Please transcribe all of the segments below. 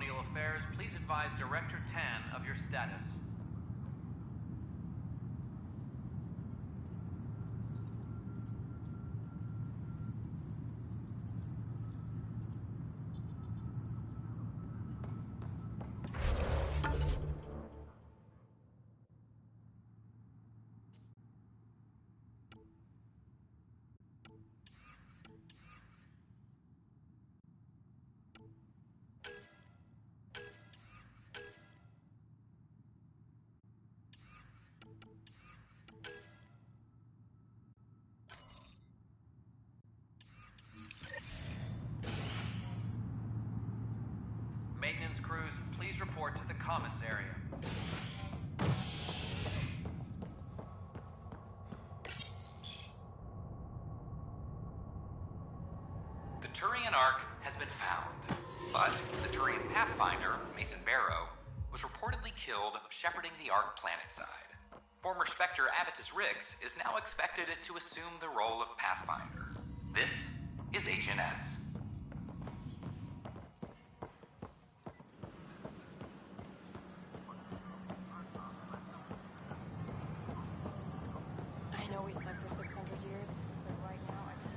Colonial Affairs, please advise Director Tan of your status. Maintenance crews, please report to the Commons area. The Turian Ark has been found, but the Turian Pathfinder, Mason Barrow, was reportedly killed shepherding the Ark planetside. Former Spectre Avitus Riggs is now expected to assume the role of Pathfinder. This is Agent S. I know we slept for 600 years, but right now I feel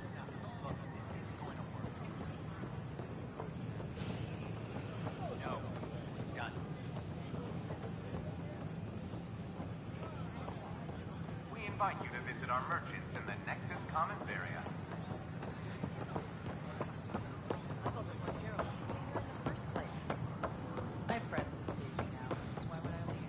Look, this is going to work. No. Done. We invite you to visit our merchants in the Nexus Commons area. I thought the Pajero was here in the first place. I have friends in the staging now. Why would I leave?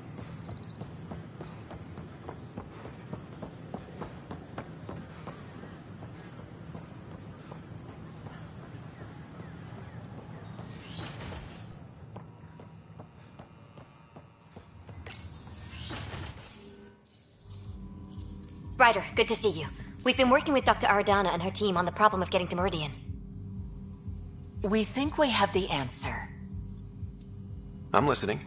Ryder, good to see you. We've been working with Dr. Aradana and her team on the problem of getting to Meridian. We think we have the answer. I'm listening.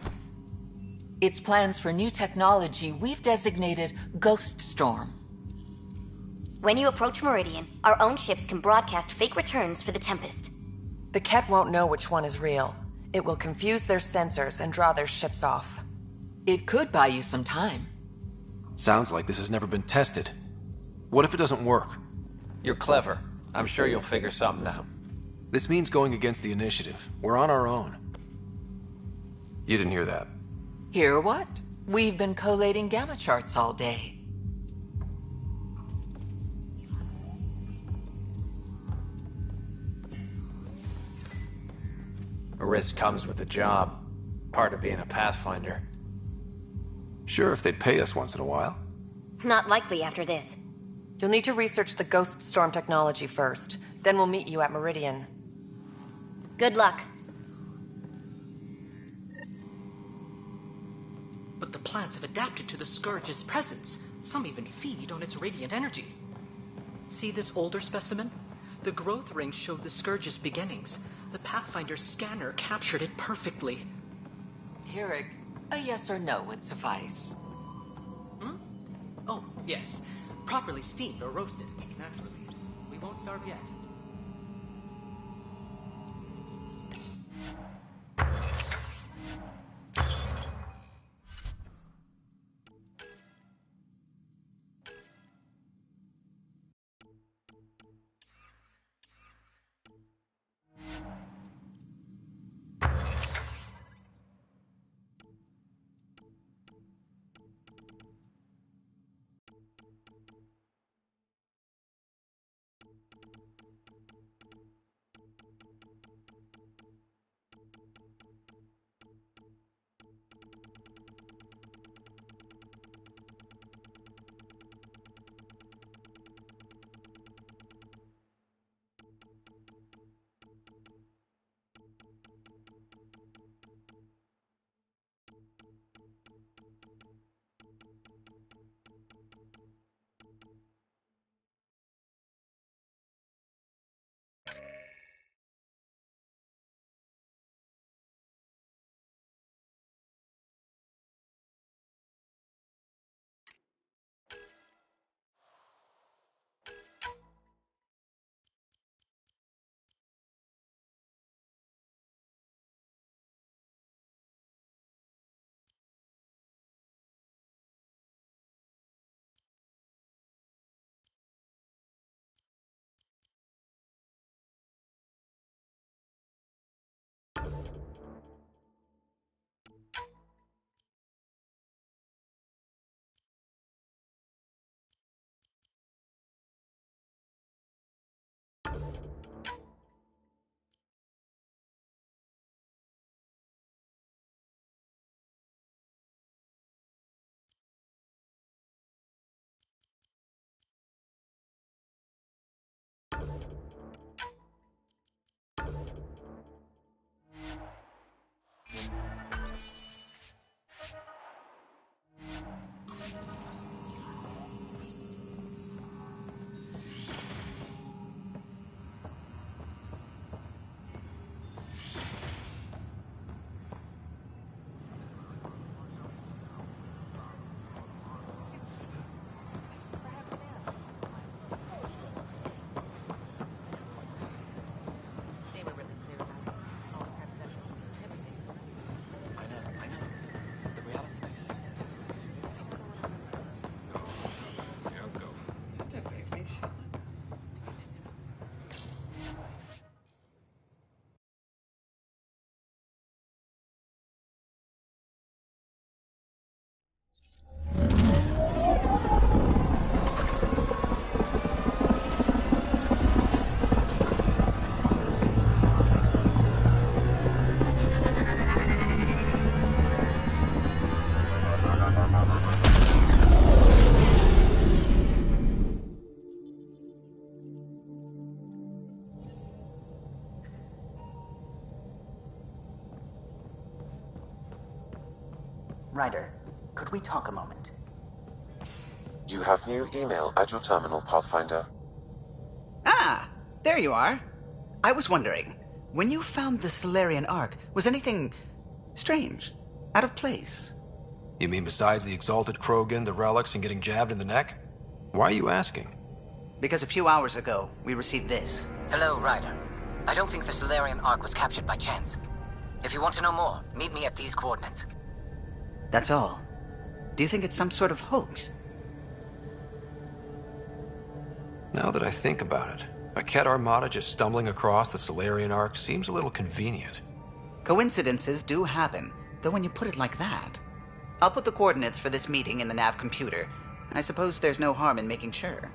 It's plans for new technology we've designated Ghost Storm. When you approach Meridian, our own ships can broadcast fake returns for the Tempest. The Ket won't know which one is real. It will confuse their sensors and draw their ships off. It could buy you some time. Sounds like this has never been tested. What if it doesn't work? You're clever. I'm sure you'll figure something out. This means going against the Initiative. We're on our own. You didn't hear that. Hear what? We've been collating gamma charts all day. A risk comes with the job. Part of being a Pathfinder. Sure, if they'd pay us once in a while. Not likely after this. You'll need to research the Ghost Storm technology first. Then we'll meet you at Meridian. Good luck. But the plants have adapted to the Scourge's presence. Some even feed on its radiant energy. See this older specimen? The growth rings showed the Scourge's beginnings. The Pathfinder's scanner captured it perfectly. Kirig, a yes or no would suffice. Hmm? Oh, yes. Properly steamed or roasted, naturally. We won't starve yet. They were really clear about it. All the prep sessions, everything. I know. The reality. Ryder, could we talk a moment? You have new email at your terminal, Pathfinder. Ah, there you are. I was wondering, when you found the Solarian Ark, was anything strange? Out of place? You mean besides the Exalted Krogan, the relics, and getting jabbed in the neck? Why are you asking? Because a few hours ago, we received this. Hello, Ryder. I don't think the Solarian Ark was captured by chance. If you want to know more, meet me at these coordinates. That's all. Do you think it's some sort of hoax? Now that I think about it, a Kett Armada just stumbling across the Solarian Ark seems a little convenient. Coincidences do happen, though when you put it like that. I'll put the coordinates for this meeting in the nav computer. I suppose there's no harm in making sure.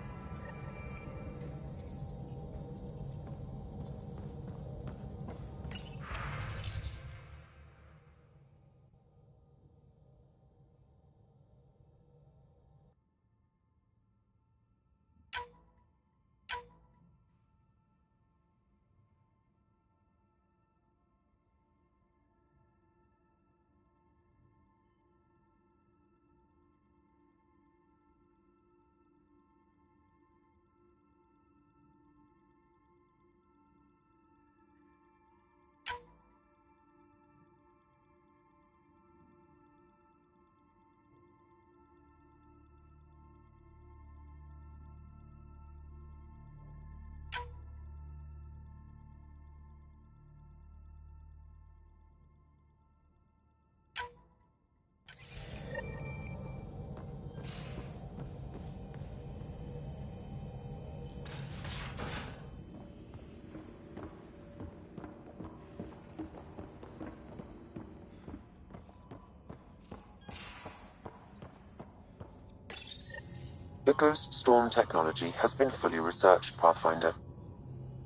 The Ghost Storm technology has been fully researched, Pathfinder.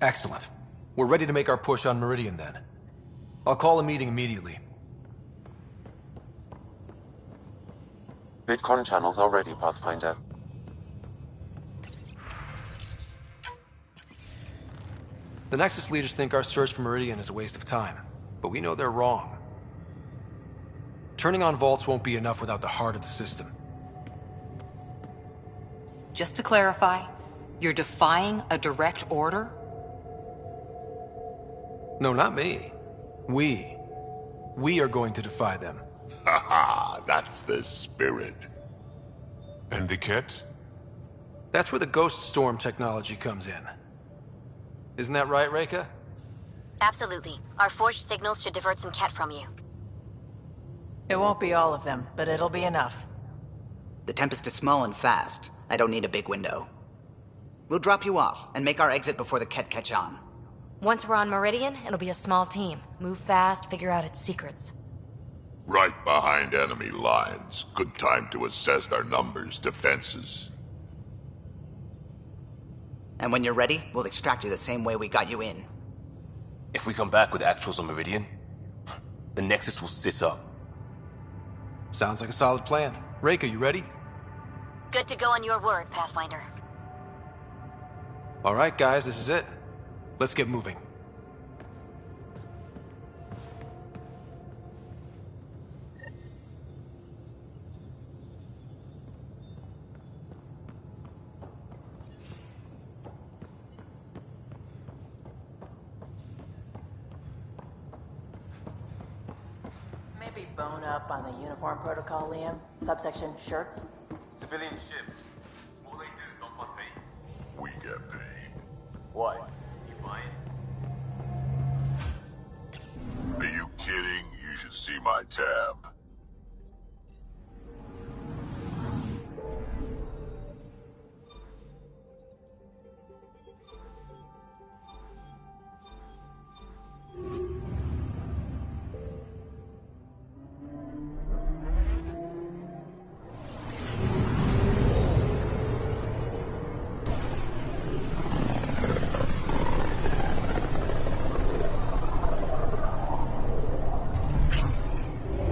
Excellent. We're ready to make our push on Meridian then. I'll call a meeting immediately. VidCon channels are ready, Pathfinder. The Nexus leaders think our search for Meridian is a waste of time, but we know they're wrong. Turning on vaults won't be enough without the heart of the system. Just to clarify, you're defying a direct order? No, not me. We. We are going to defy them. Haha, that's the spirit. And the Kett? That's where the Ghost Storm technology comes in. Isn't that right, Reka? Absolutely. Our forged signals should divert some Kett from you. It won't be all of them, but it'll be enough. The Tempest is small and fast. I don't need a big window. We'll drop you off and make our exit before the Kett catch on. Once we're on Meridian, it'll be a small team. Move fast, figure out its secrets. Right behind enemy lines. Good time to assess their numbers, defenses. And when you're ready, we'll extract you the same way we got you in. If we come back with actuals on Meridian, the Nexus will sit up. Sounds like a solid plan. Reka, you ready? Good to go on your word, Pathfinder. All right, guys, this is it. Let's get moving. Maybe bone up on the uniform protocol, Liam. Subsection shirts. Civilian ship. All they do, don't want pay. We get paid. Why? You buying? Are you kidding? You should see my tab.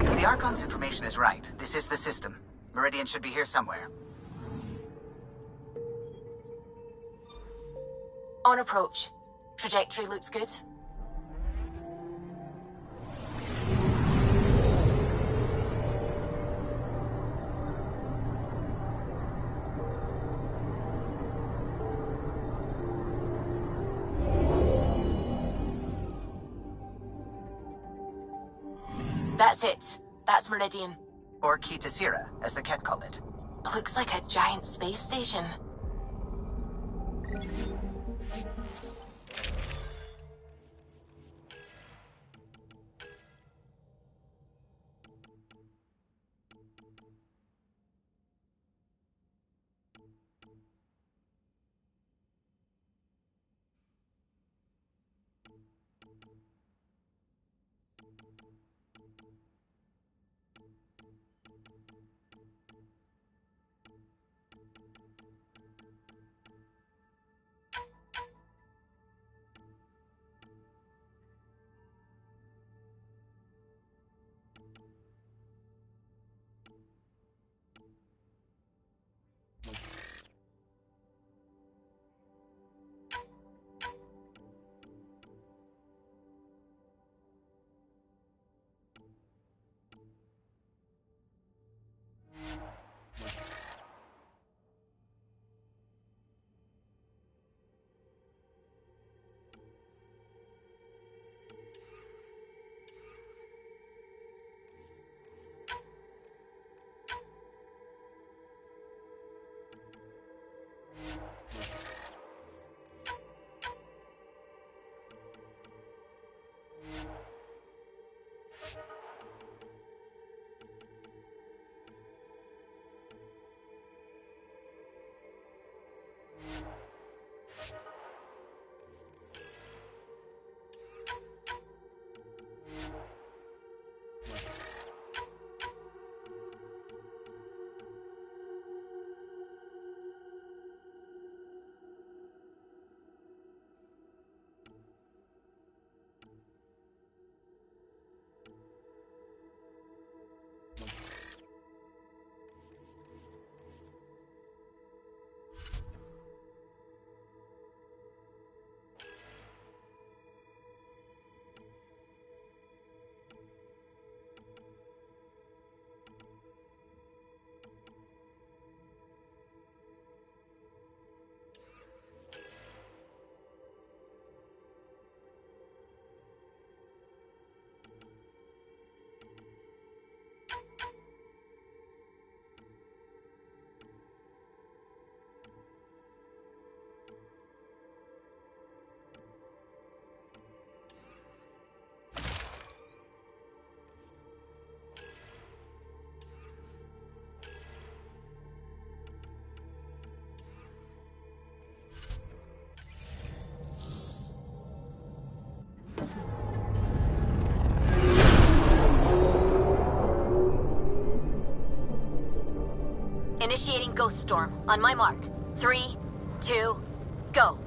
The Archon's information is right. This is the system. Meridian should be here somewhere. On approach. Trajectory looks good. That's it. That's Meridian. Or Key to Sierra, as the Ket call it. Looks like a giant space station. Initiating Ghost Storm. On my mark. 3, 2, go.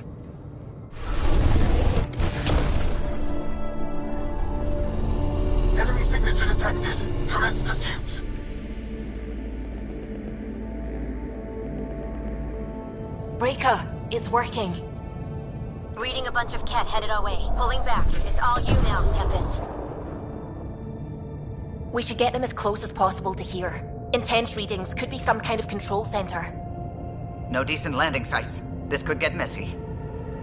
Enemy signature detected. Commence pursuit. Breaker, it's working. Reading a bunch of Ket headed our way. Pulling back. It's all you now, Tempest. We should get them as close as possible to here. Intense readings could be some kind of control center. No decent landing sites. This could get messy.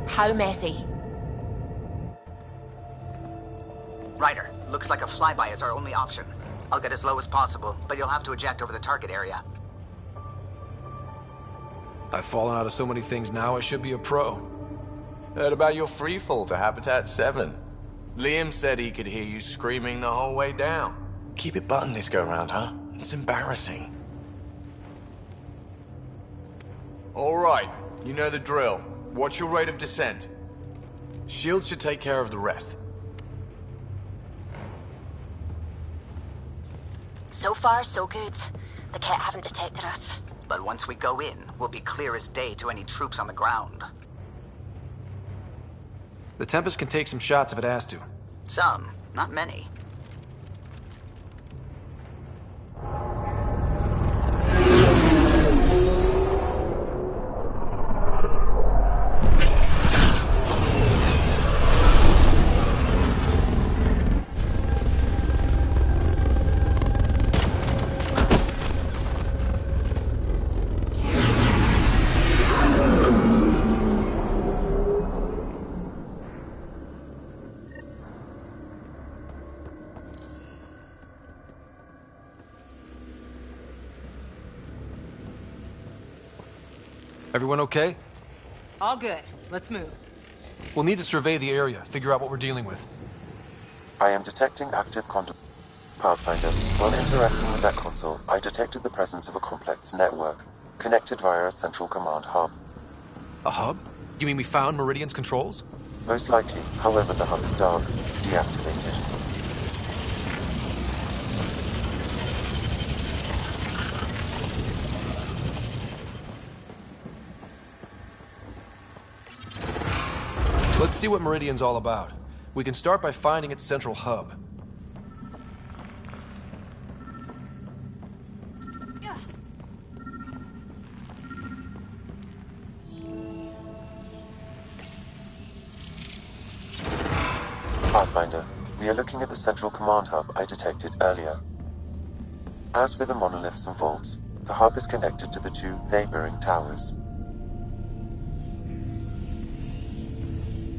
How messy? Ryder, looks like a flyby is our only option. I'll get as low as possible, but you'll have to eject over the target area. I've fallen out of so many things now, I should be a pro. Heard about your freefall to Habitat 7. Liam said he could hear you screaming the whole way down. Keep it buttoned this go-round, huh? It's embarrassing. Alright, you know the drill. What's your rate of descent? Shield should take care of the rest. So far, so good. The Ket haven't detected us. But once we go in, we'll be clear as day to any troops on the ground. The Tempest can take some shots if it has to. Some, not many. Everyone okay? All good. Let's move. We'll need to survey the area, figure out what we're dealing with. I am detecting active Pathfinder. While interacting with that console, I detected the presence of a complex network, connected via a central command hub. A hub? You mean we found Meridian's controls? Most likely. However, the hub is dark, deactivated. Let's see what Meridian's all about. We can start by finding its central hub. Pathfinder, we are looking at the central command hub I detected earlier. As with the monoliths and vaults, the hub is connected to the two neighboring towers.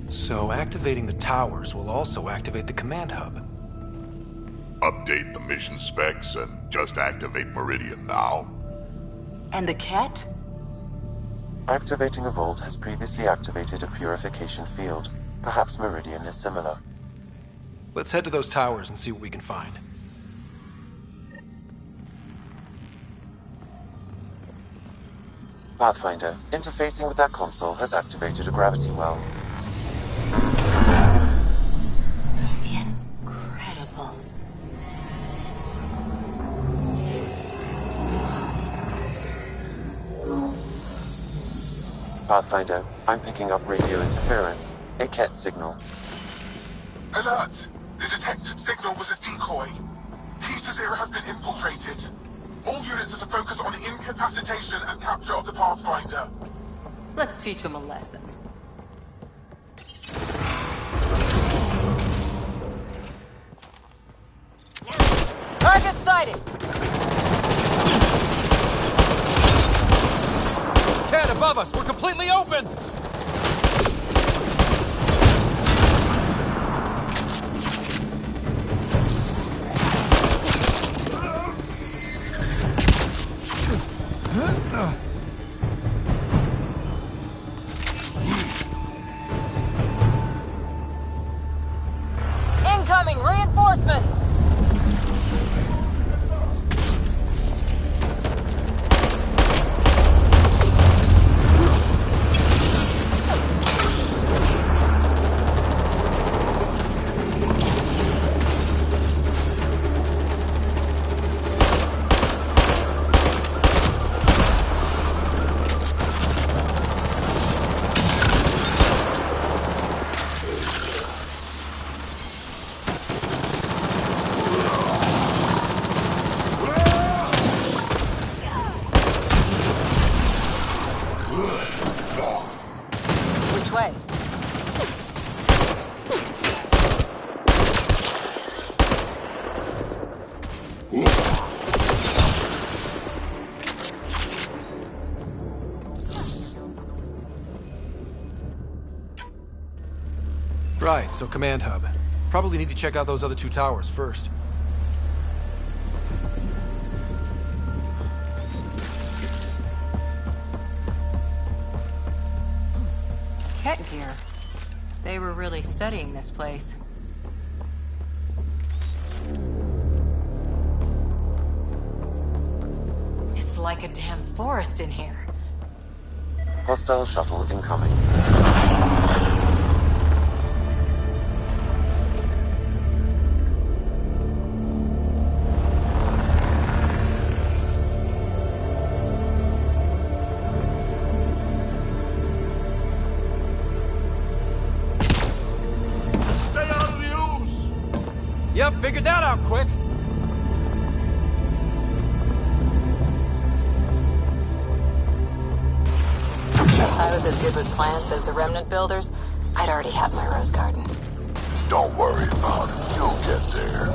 So activating the towers will also activate the command hub. Update the mission specs and just activate Meridian now. And the Ket? Activating a vault has previously activated a purification field. Perhaps Meridian is similar. Let's head to those towers and see what we can find. Pathfinder, interfacing with that console has activated a gravity well. Incredible. Pathfinder, I'm picking up radio interference, a Ket signal. Alert! The detected signal was a decoy. Keter Zero has been infiltrated. All units are to focus on incapacitation and capture of the Pathfinder. Let's teach him a lesson. Target sighted! Ket, above us! We're completely open! Incoming reinforcements! Right, so command hub. Probably need to check out those other 2 towers first. Ket gear. They were really studying this place. It's like a damn forest in here. Hostile shuttle incoming. Yep, figured that out quick. If I was as good with plants as the Remnant builders, I'd already have my rose garden. Don't worry about it. You'll get there.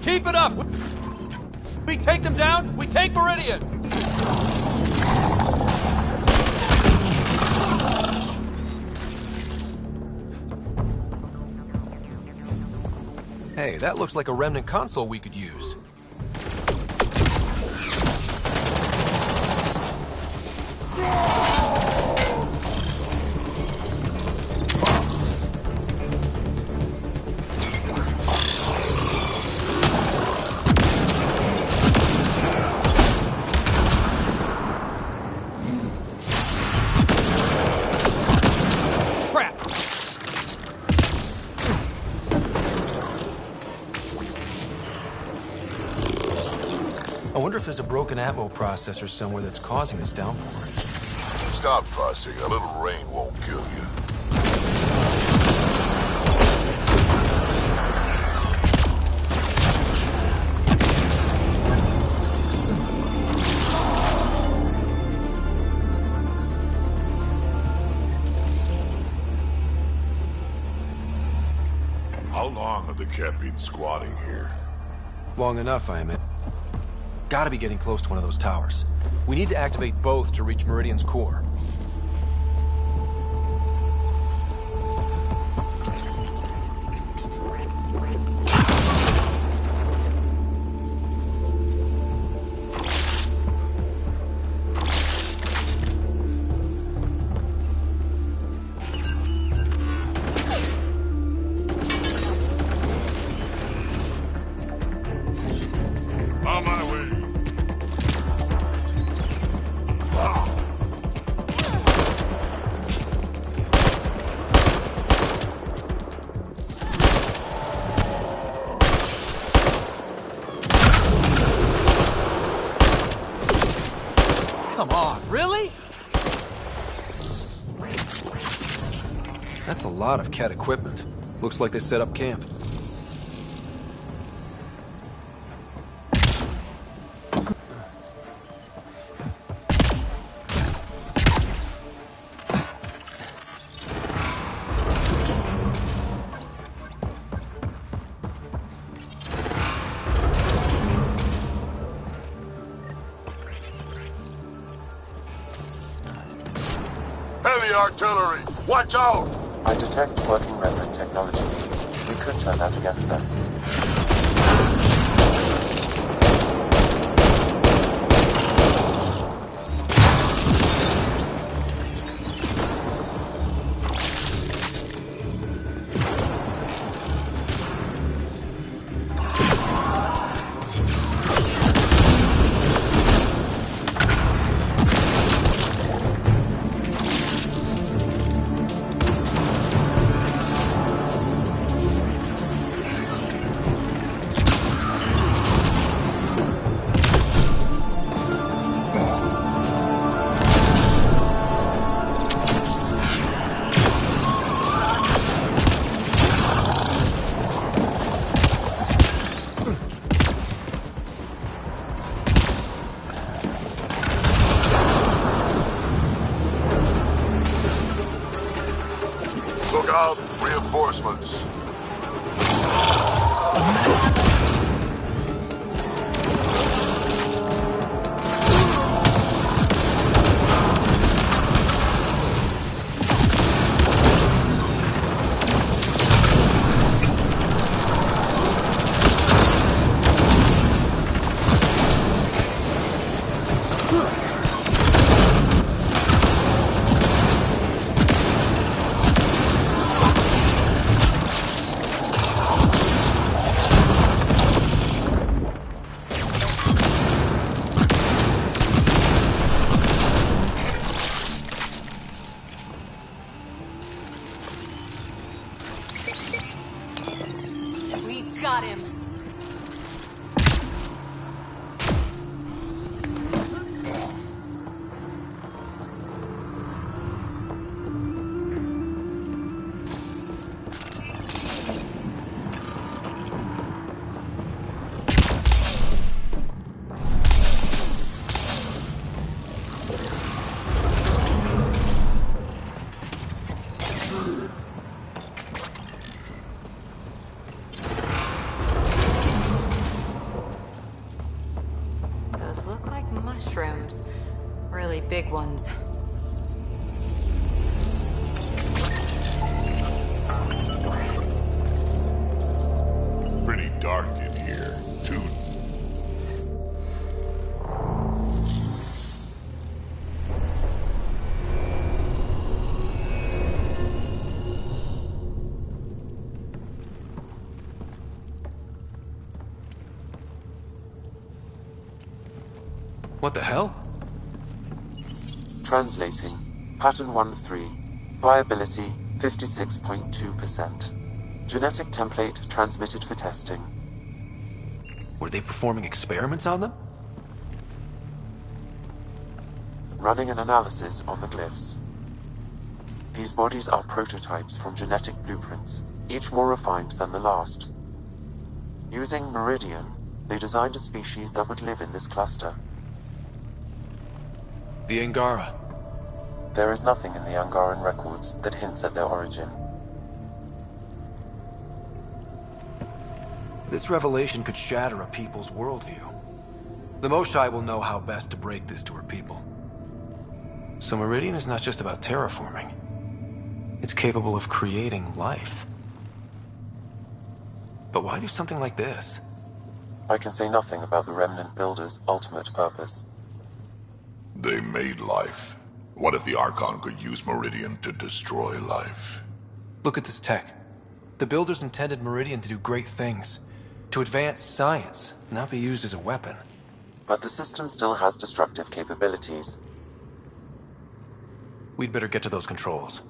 Keep it up! We take them down, we take Meridian! Hey, that looks like a Remnant console we could use. I wonder if there's a broken atmo processor somewhere that's causing this downpour. Stop fussing. A little rain won't kill you. How long have the Ket been squatting here? Long enough, I admit. Gotta be getting close to one of those towers. We need to activate both to reach Meridian's core. On my way. Come on, really? That's a lot of Ket equipment. Looks like they set up camp. Heavy artillery! Watch out! I detect working Remnant technology. We could turn that against them. got him. Mushrooms. Really big ones. Pretty dark in here, too. What the hell? Translating. Pattern 1-3. Viability 56.2%. Genetic template transmitted for testing. Were they performing experiments on them? Running an analysis on the glyphs. These bodies are prototypes from genetic blueprints, each more refined than the last. Using Meridian, they designed a species that would live in this cluster. The Angara. There is nothing in the Angaran records that hints at their origin. This revelation could shatter a people's worldview. The Moshai will know how best to break this to her people. So Meridian is not just about terraforming. It's capable of creating life. But why do something like this? I can say nothing about the Remnant Builders' ultimate purpose. They made life. What if the Archon could use Meridian to destroy life? Look at this tech. The Builders intended Meridian to do great things. To advance science, not be used as a weapon. But the system still has destructive capabilities. We'd better get to those controls.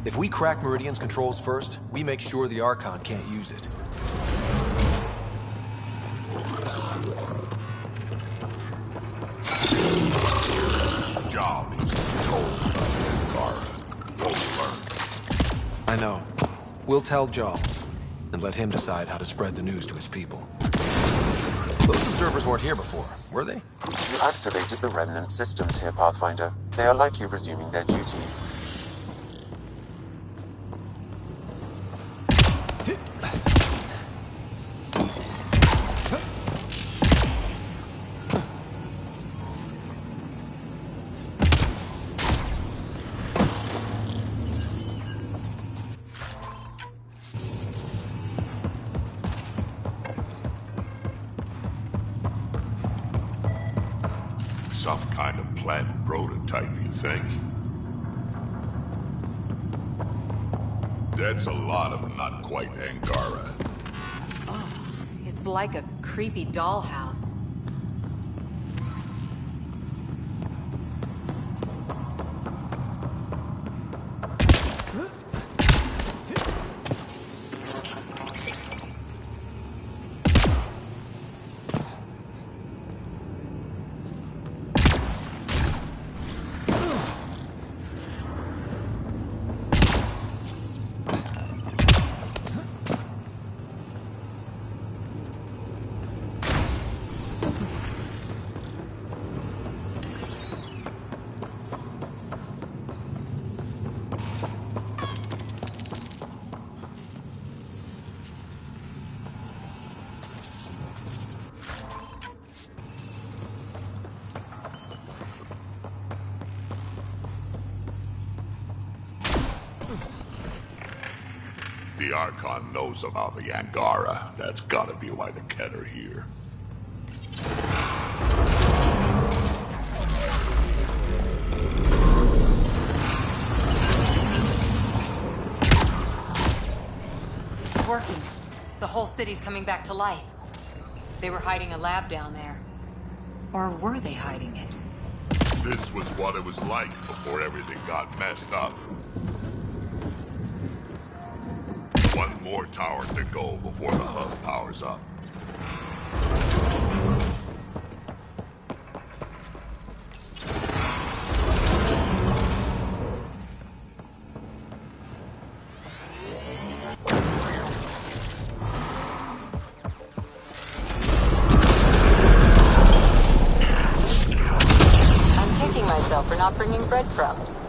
If we crack Meridian's controls first, we make sure the Archon can't use it. Job needs to be told about Angara. Won't learn. I know. We'll tell Jaal, and let him decide how to spread the news to his people. Those observers weren't here before, were they? You activated the Remnant systems here, Pathfinder. They are likely resuming their duties. Some kind of plant prototype, you think? That's a lot of not quite Angara. Oh, it's like a creepy dollhouse. The Archon knows about the Angara. That's gotta be why the Kett are here. It's working. The whole city's coming back to life. They were hiding a lab down there. Or were they hiding it? This was what it was like before everything got messed up. One more tower to go before the hub powers up. For not bringing breadcrumbs.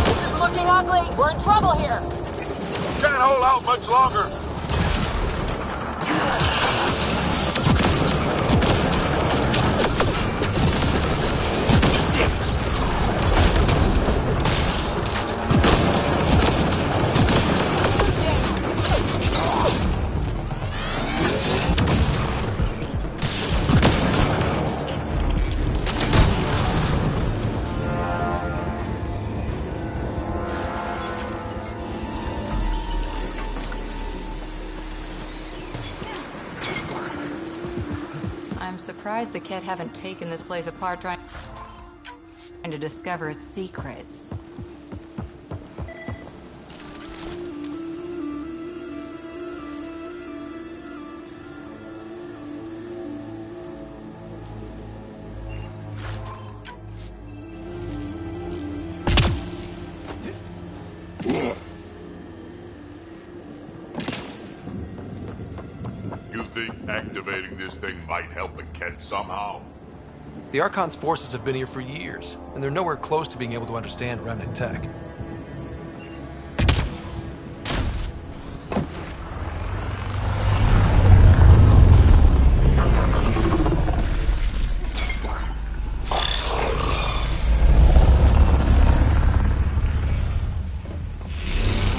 This is looking ugly. We're in trouble here. Can't hold out much longer. I'm surprised the Kett haven't taken this place apart trying to discover its secrets. Activating this thing might help the Kett somehow. The Archon's forces have been here for years, and they're nowhere close to being able to understand remnant tech.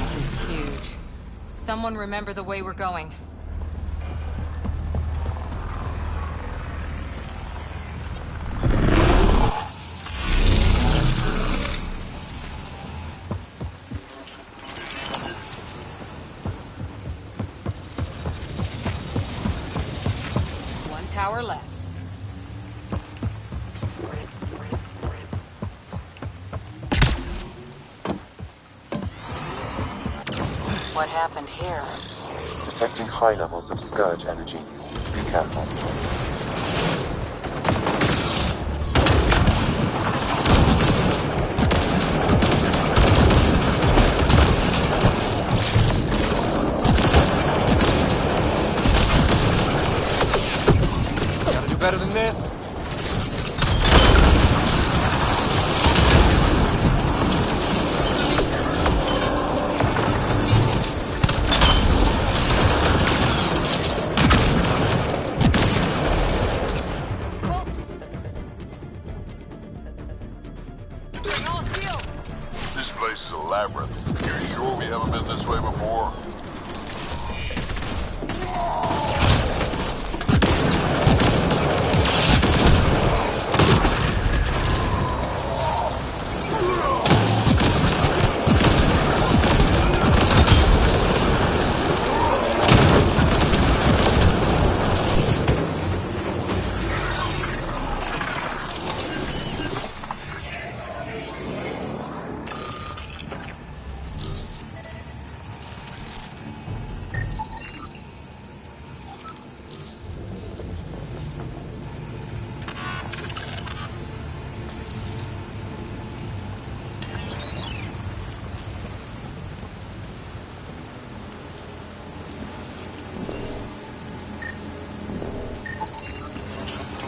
This is huge. Someone remember the way we're going. Tower left. What happened here? Detecting high levels of Scourge energy. Be careful. Better than this? This place is a labyrinth. You sure we haven't been this way before?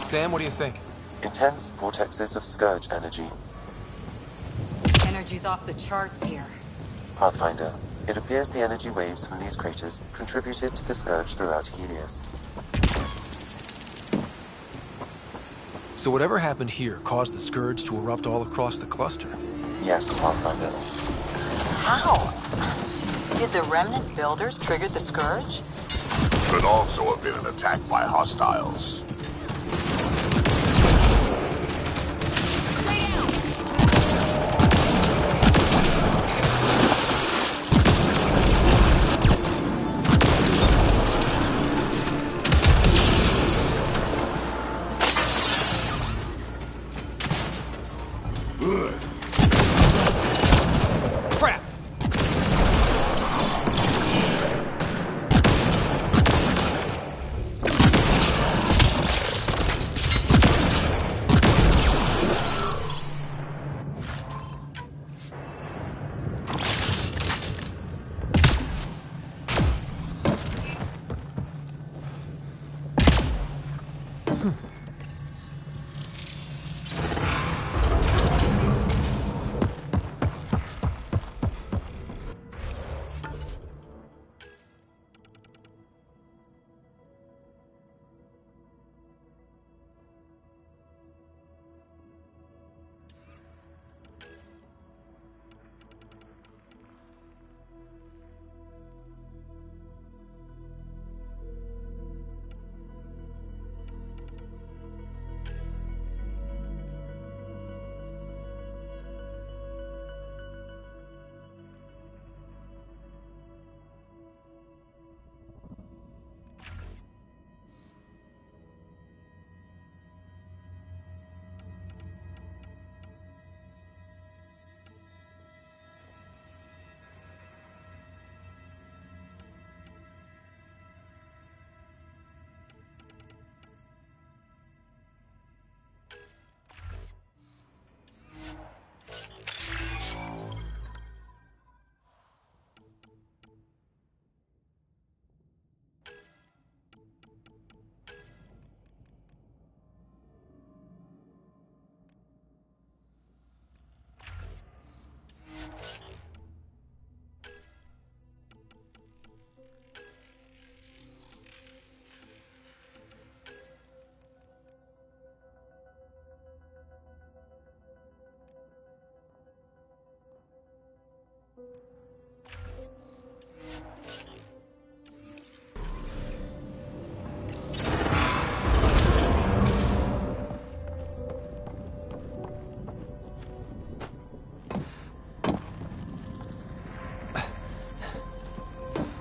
Sam, what do you think? Intense vortexes of Scourge energy. Energy's off the charts here. Pathfinder, it appears the energy waves from these craters contributed to the Scourge throughout Helios. So whatever happened here caused the Scourge to erupt all across the cluster? Yes, Pathfinder. How? Did the Remnant builders trigger the Scourge? Could also have been an attack by hostiles.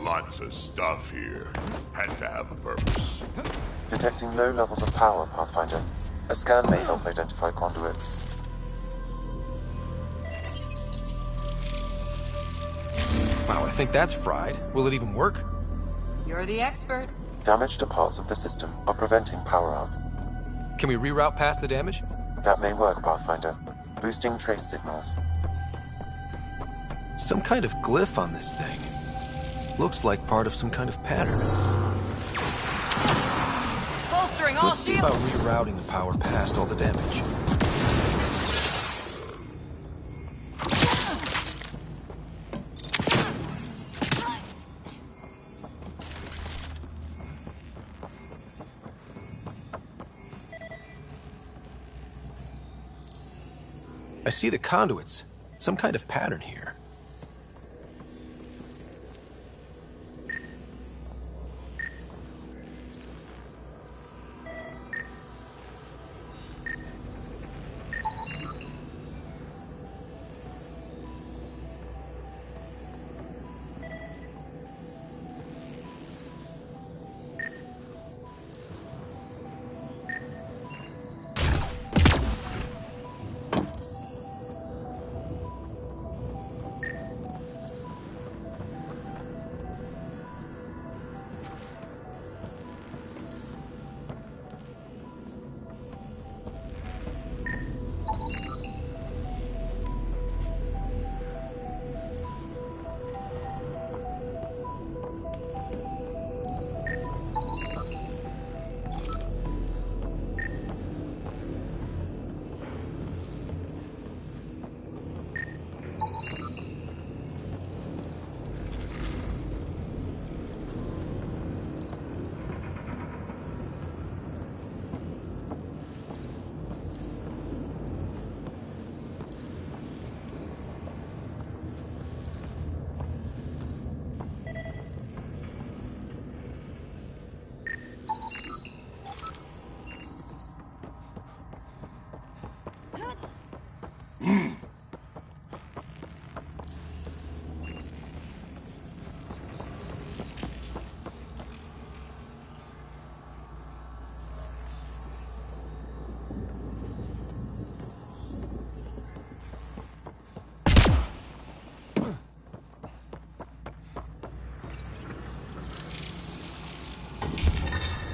Lots of stuff here. Had to have a purpose. Detecting low levels of power, Pathfinder. A scan may help identify conduits. Wow, I think that's fried. Will it even work? You're the expert. Damage to parts of the system are preventing power out. Can we reroute past the damage? That may work, Pathfinder. Boosting trace signals. Some kind of glyph on this thing. Looks like part of some kind of pattern. Bolstering all Let's see shields. about rerouting the power past all the damage. I see the conduits. Some kind of pattern here.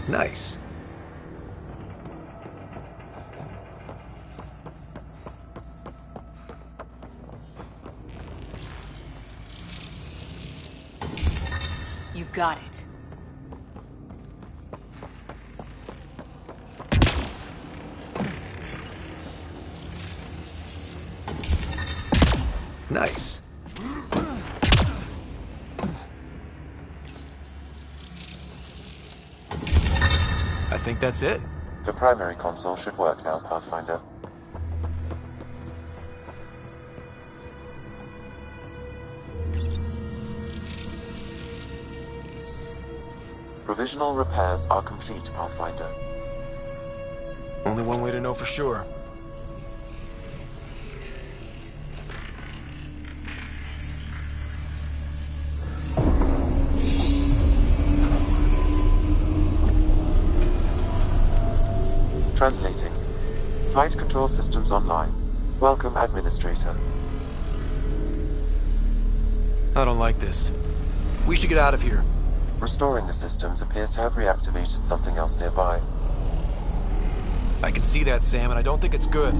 Nice. You got it. Nice. I think that's it. The primary console should work now, Pathfinder. Provisional repairs are complete, Pathfinder. Only one way to know for sure. Translating. Flight control systems online. Welcome, Administrator. I don't like this. We should get out of here. Restoring the systems appears to have reactivated something else nearby. I can see that, Sam, and I don't think it's good.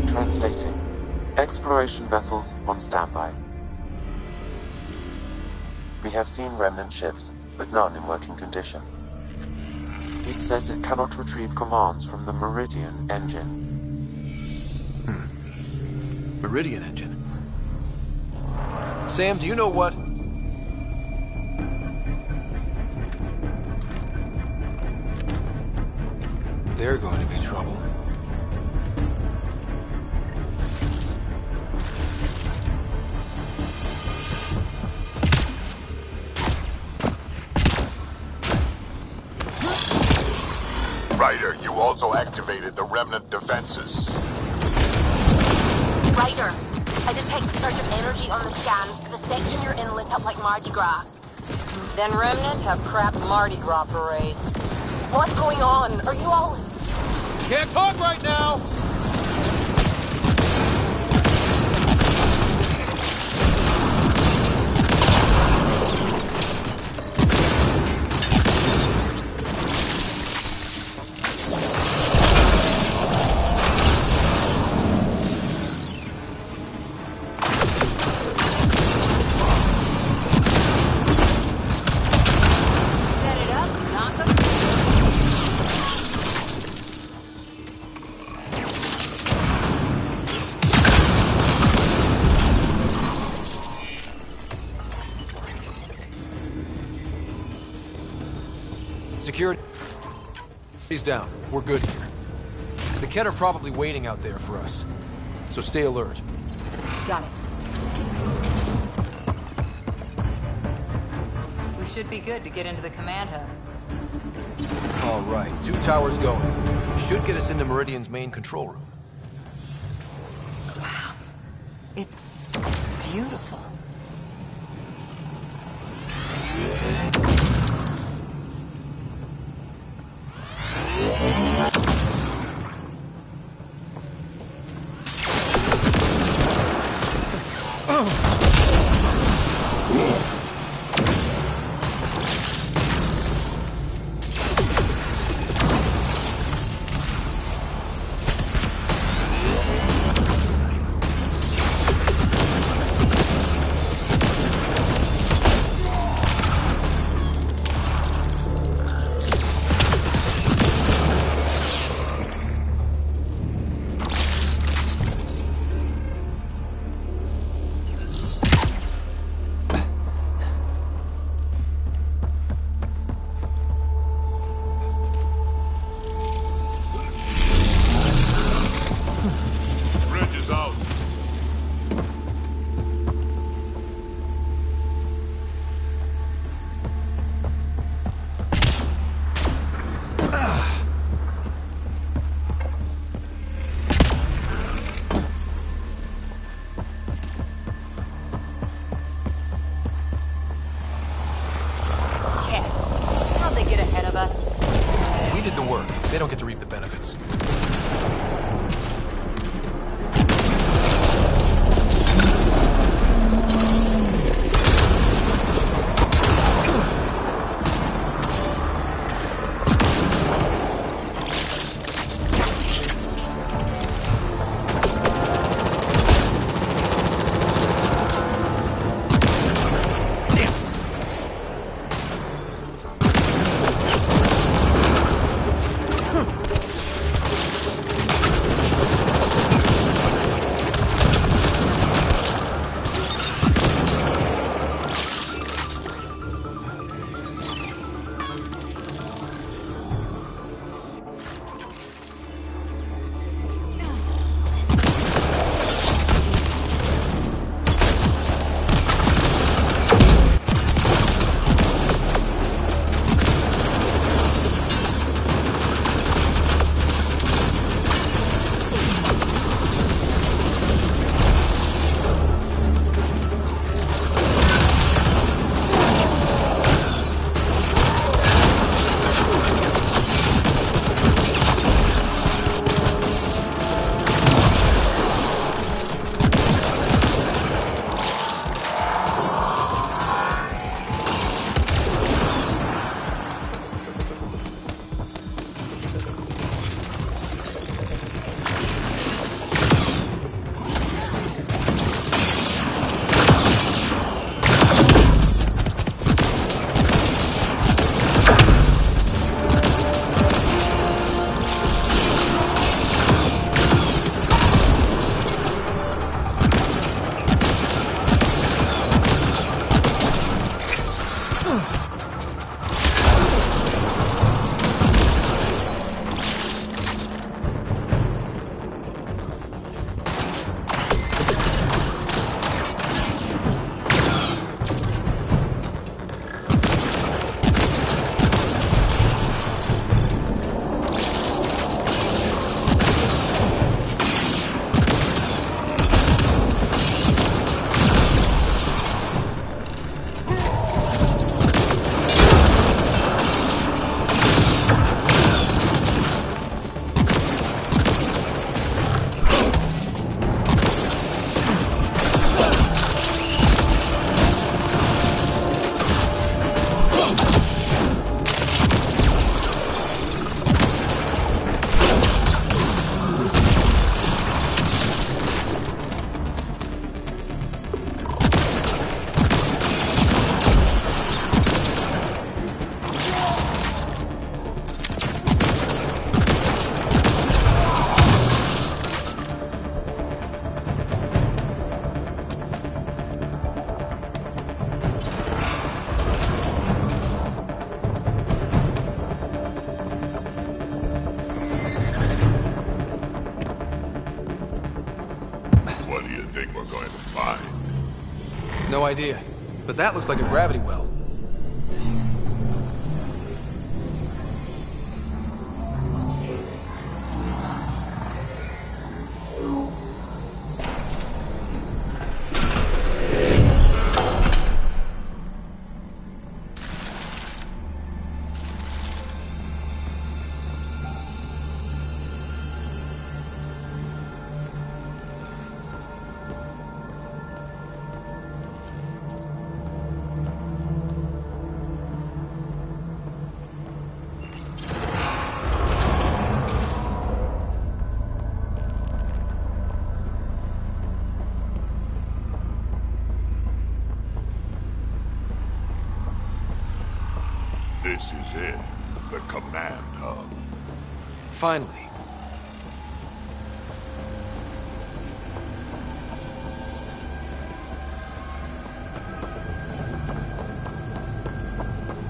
Translating. Exploration vessels on standby. We have seen remnant ships, but none in working condition. It says it cannot retrieve commands from the Meridian engine. Meridian engine. Sam, do you know what? They're going to be trouble. Ryder, you also activated the remnant defenses. Ryder, I detect a surge of energy on the scans. The section you're in lit up like Mardi Gras. Then Remnant have crap Mardi Gras parades. What's going on? Are you all... Can't talk right now! Security. He's down. We're good here. The Kett are probably waiting out there for us. So stay alert. Got it. We should be good to get into the command hub. All right, 2 towers going. Should get us into Meridian's main control room. Wow. It's beautiful. We did the work. They don't get to reap the benefits. do you think we're going to find? No idea. But that looks like a gravity well. This is it. The command hub. Finally.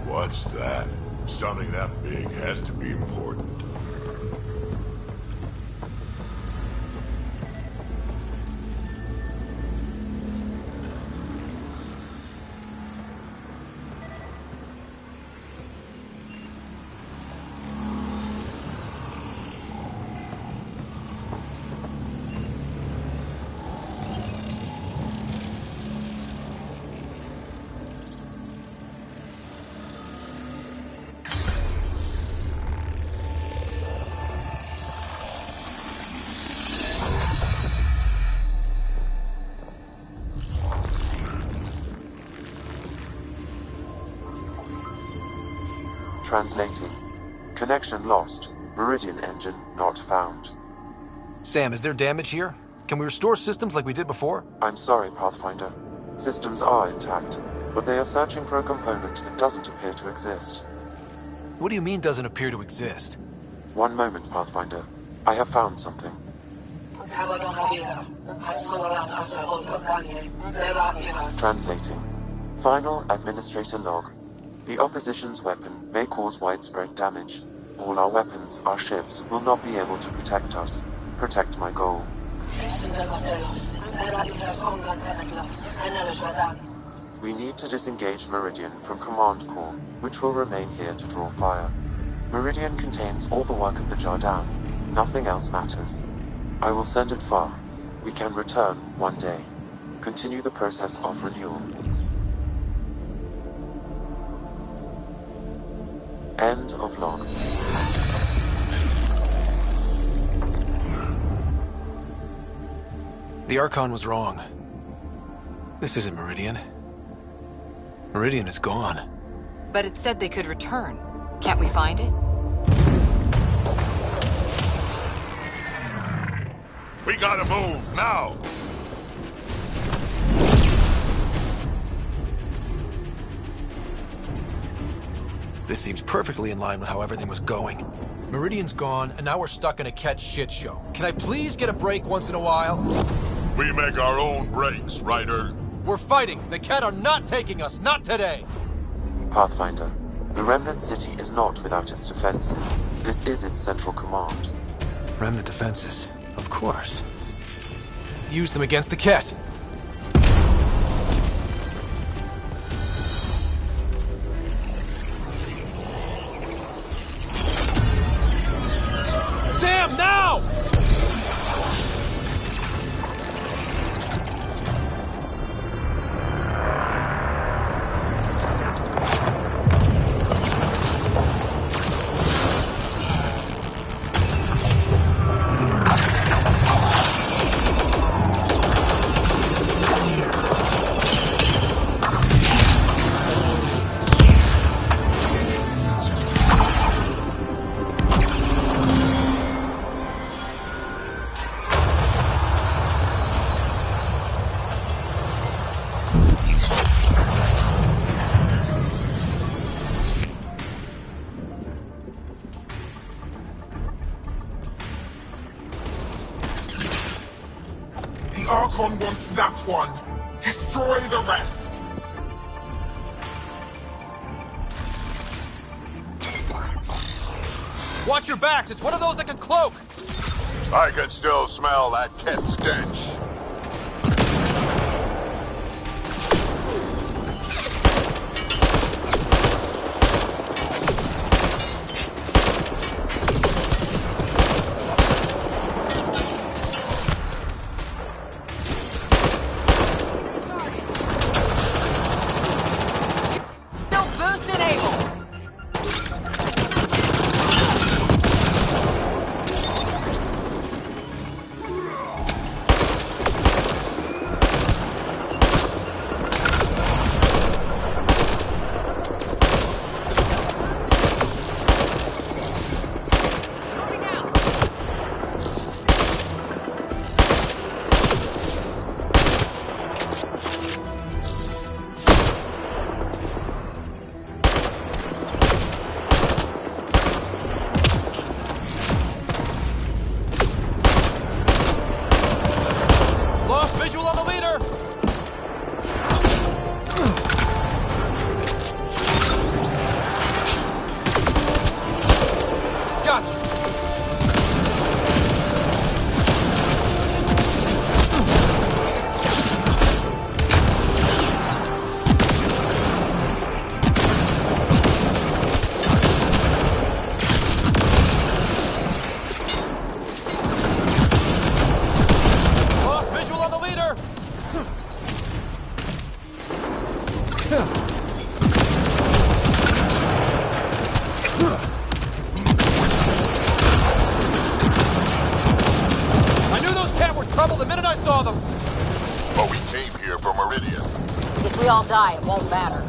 What's that? Something that big has to be important. Translating. Connection lost. Meridian engine not found. Sam, is there damage here? Can we restore systems like we did before? I'm sorry, Pathfinder. Systems are intact, but they are searching for a component that doesn't appear to exist. What do you mean doesn't appear to exist? One moment, Pathfinder. I have found something. Translating. Final Administrator log. The opposition's weapon may cause widespread damage. All our weapons, our ships, will not be able to protect us. Protect my goal. We need to disengage Meridian from Command Core, which will remain here to draw fire. Meridian contains all the work of the Jardan. Nothing else matters. I will send it far. We can return one day. Continue the process of renewal. End of log. The Archon was wrong. This isn't Meridian. Meridian is gone. But it said they could return. Can't we find it? We gotta move, now! This seems perfectly in line with how everything was going. Meridian's gone, and now we're stuck in a Ket shit show. Can I please get a break once in a while? We make our own breaks, Ryder. We're fighting. The Ket are not taking us, not today. Pathfinder, the Remnant City is not without its defenses. This is its central command. Remnant defenses, of course. Use them against the Ket. Sam, now! The Archon wants that one. Destroy the rest. Watch your backs. It's one of those that can cloak. I can still smell that Ket stench. Visual on the leader! Gotcha! If we all die, it won't matter.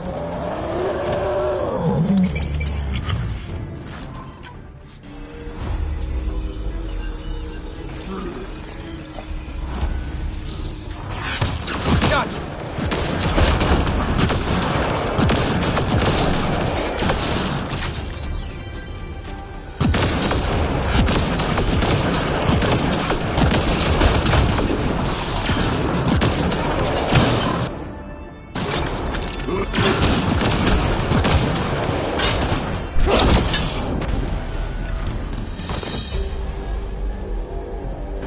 Gotcha!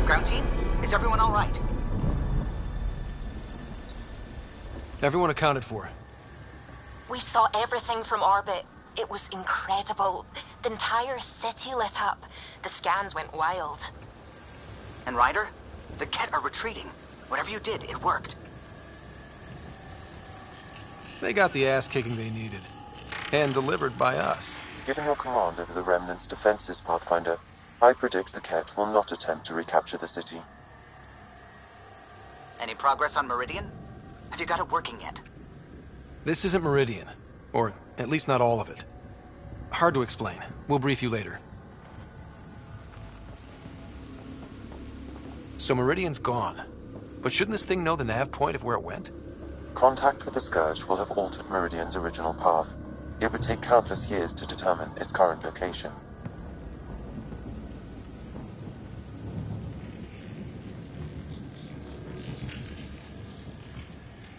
Ground team, is everyone all right? Everyone accounted for. We saw everything from orbit. It was incredible. The entire city lit up. The scans went wild. And Ryder, the Ket are retreating. Whatever you did, it worked. They got the ass-kicking they needed. And delivered by us. Given your command over the Remnant's defenses, Pathfinder, I predict the Ket will not attempt to recapture the city. Any progress on Meridian? Have you got it working yet? This isn't Meridian. Or at least not all of it. Hard to explain. We'll brief you later. So Meridian's gone. But shouldn't this thing know the nav point of where it went? Contact with the Scourge will have altered Meridian's original path. It would take countless years to determine its current location.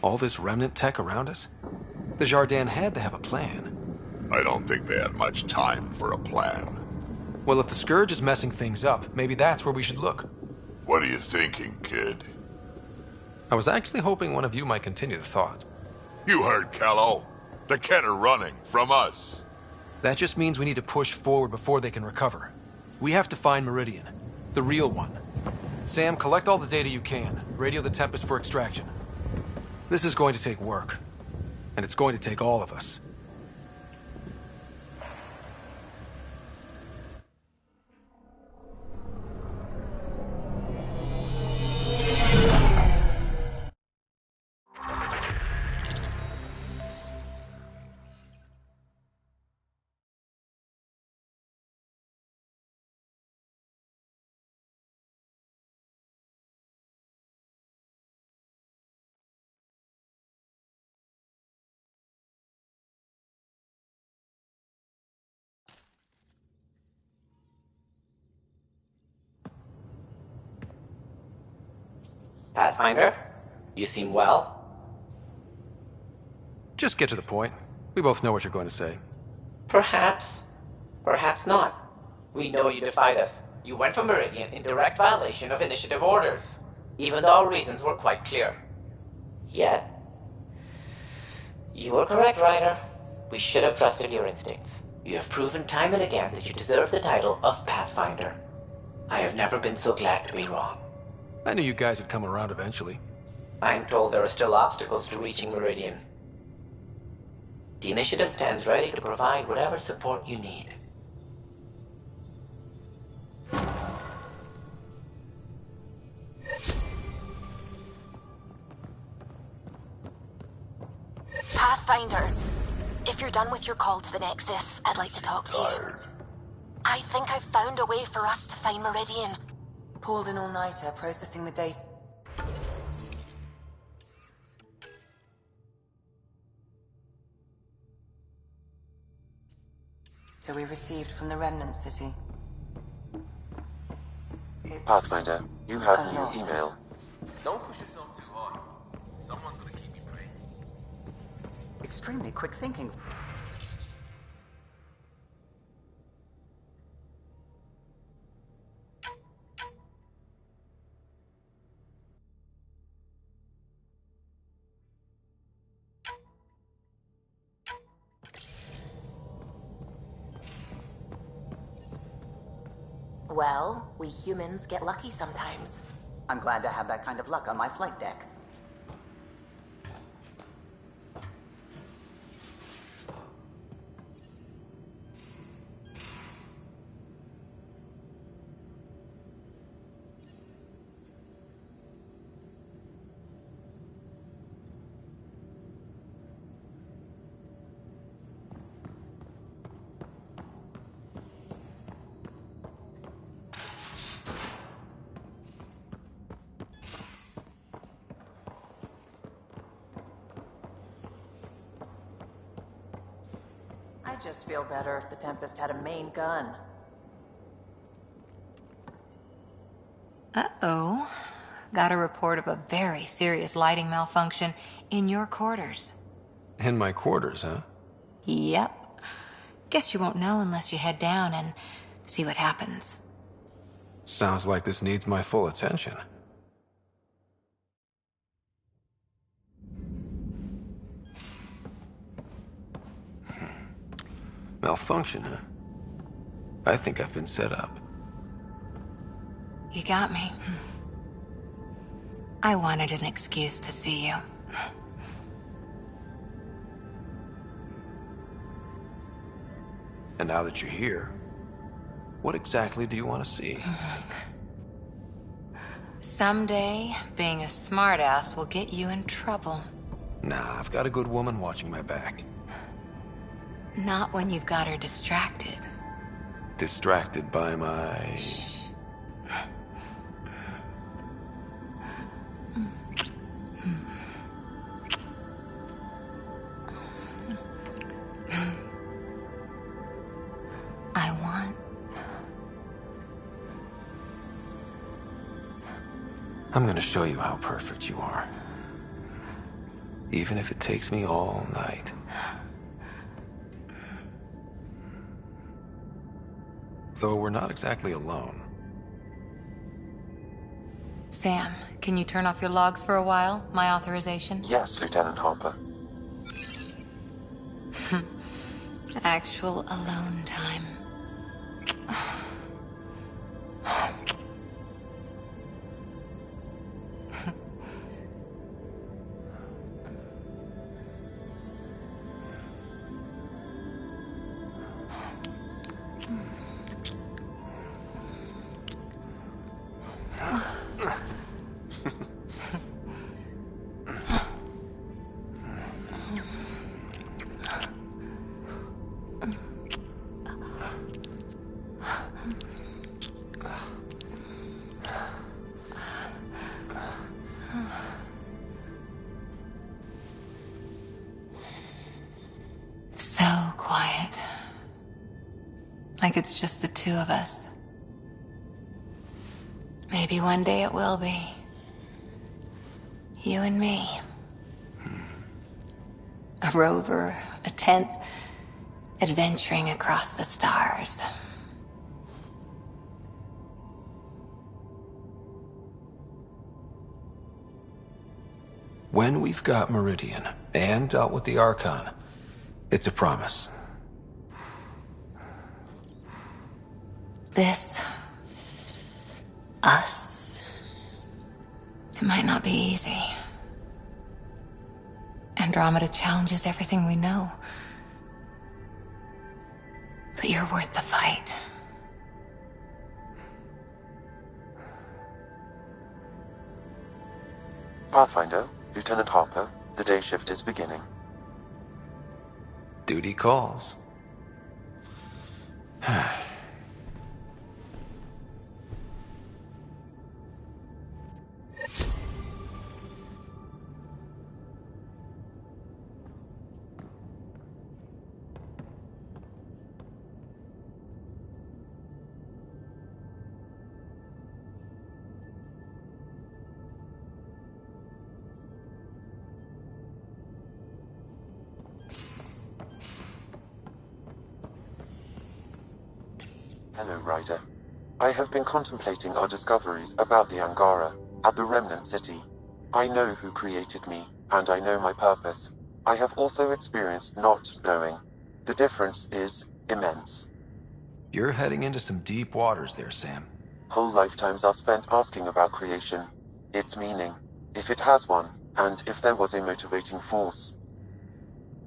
All this remnant tech around us? The Jardin had to have a plan. I don't think they had much time for a plan. Well, if the Scourge is messing things up, maybe that's where we should look. What are you thinking, kid? I was actually hoping one of you might continue the thought. You heard Kello. The Ket are running from us. That just means we need to push forward before they can recover. We have to find Meridian. The real one. Sam, collect all the data you can. Radio the Tempest for extraction. This is going to take work. And it's going to take all of us. Pathfinder, you seem well. Just get to the point. We both know what you're going to say. Perhaps. Perhaps not. We know you defied us. You went for Meridian in direct violation of initiative orders, even though our reasons were quite clear. Yet, you were correct, Ryder. We should have trusted your instincts. You have proven time and again that you deserve the title of Pathfinder. I have never been so glad to be wrong. I knew you guys would come around eventually. I'm told there are still obstacles to reaching Meridian. The initiative stands ready to provide whatever support you need. Pathfinder, if you're done with your call to the Nexus, I'd like to talk to you. I think I've found a way for us to find Meridian. Pulled an all-nighter processing the data. We received from the Remnant City. Pathfinder, you have new email. Don't push yourself too extremely quick thinking. Well, we humans get lucky sometimes. I'm glad to have that kind of luck on my flight deck. I'd just feel better if the Tempest had a main gun. Uh-oh. Got a report of a very serious lighting malfunction in your quarters. In my quarters, huh? Yep. Guess you won't know unless you head down and see what happens. Sounds like this needs my full attention. Malfunction, huh? I think I've been set up. You got me. I wanted an excuse to see you. And now that you're here, what exactly do you want to see? Someday, being a smartass will get you in trouble. Nah, I've got a good woman watching my back. Not when you've got her distracted. Distracted by my... Shh. I want... I'm gonna show you how perfect you are. Even if it takes me all night. Though we're not exactly alone. Sam, can you turn off your logs for a while? My authorization? Yes, Lieutenant Harper. Actual alone time. So quiet. Like it's just the two of us. Maybe one day it will be. You and me. A rover, a tent, adventuring across the stars. When we've got Meridian and dealt with the Archon, it's a promise. This... us... it might not be easy. Andromeda challenges everything we know. But you're worth the fight. Pathfinder, Lieutenant Harper, the day shift is beginning. Duty calls. Hello, Ryder. I have been contemplating our discoveries about the Angara at the Remnant City. I know who created me, and I know my purpose. I have also experienced not knowing. The difference is immense. You're heading into some deep waters there, Sam. Whole lifetimes are spent asking about creation, its meaning, if it has one, and if there was a motivating force.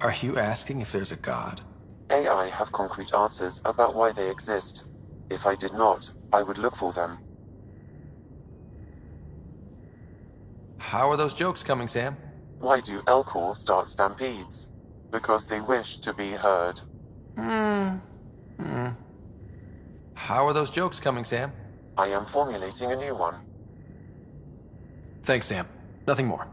Are you asking if there's a god? AI have concrete answers about why they exist. If I did not, I would look for them. How are those jokes coming, Sam? Why do Elcor start stampedes? Because they wish to be heard. How are those jokes coming, Sam? I am formulating a new one. Thanks, Sam. Nothing more.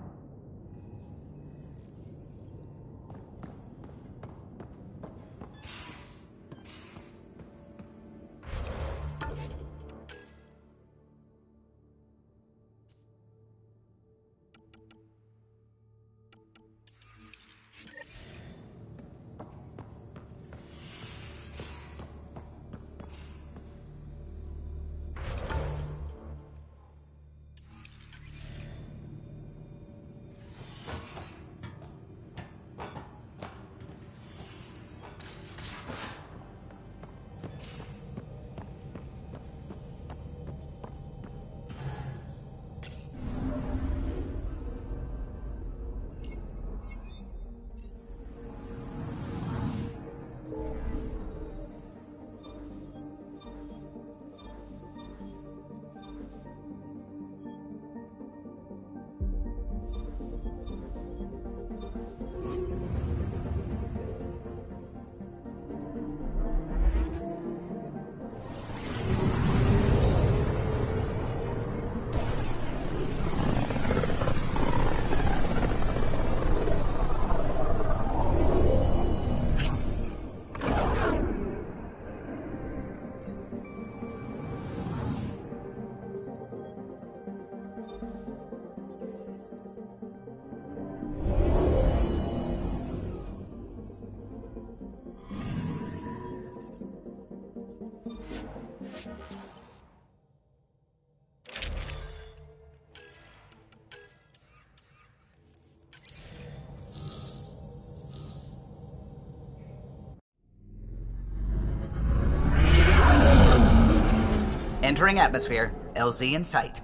Entering atmosphere. LZ in sight.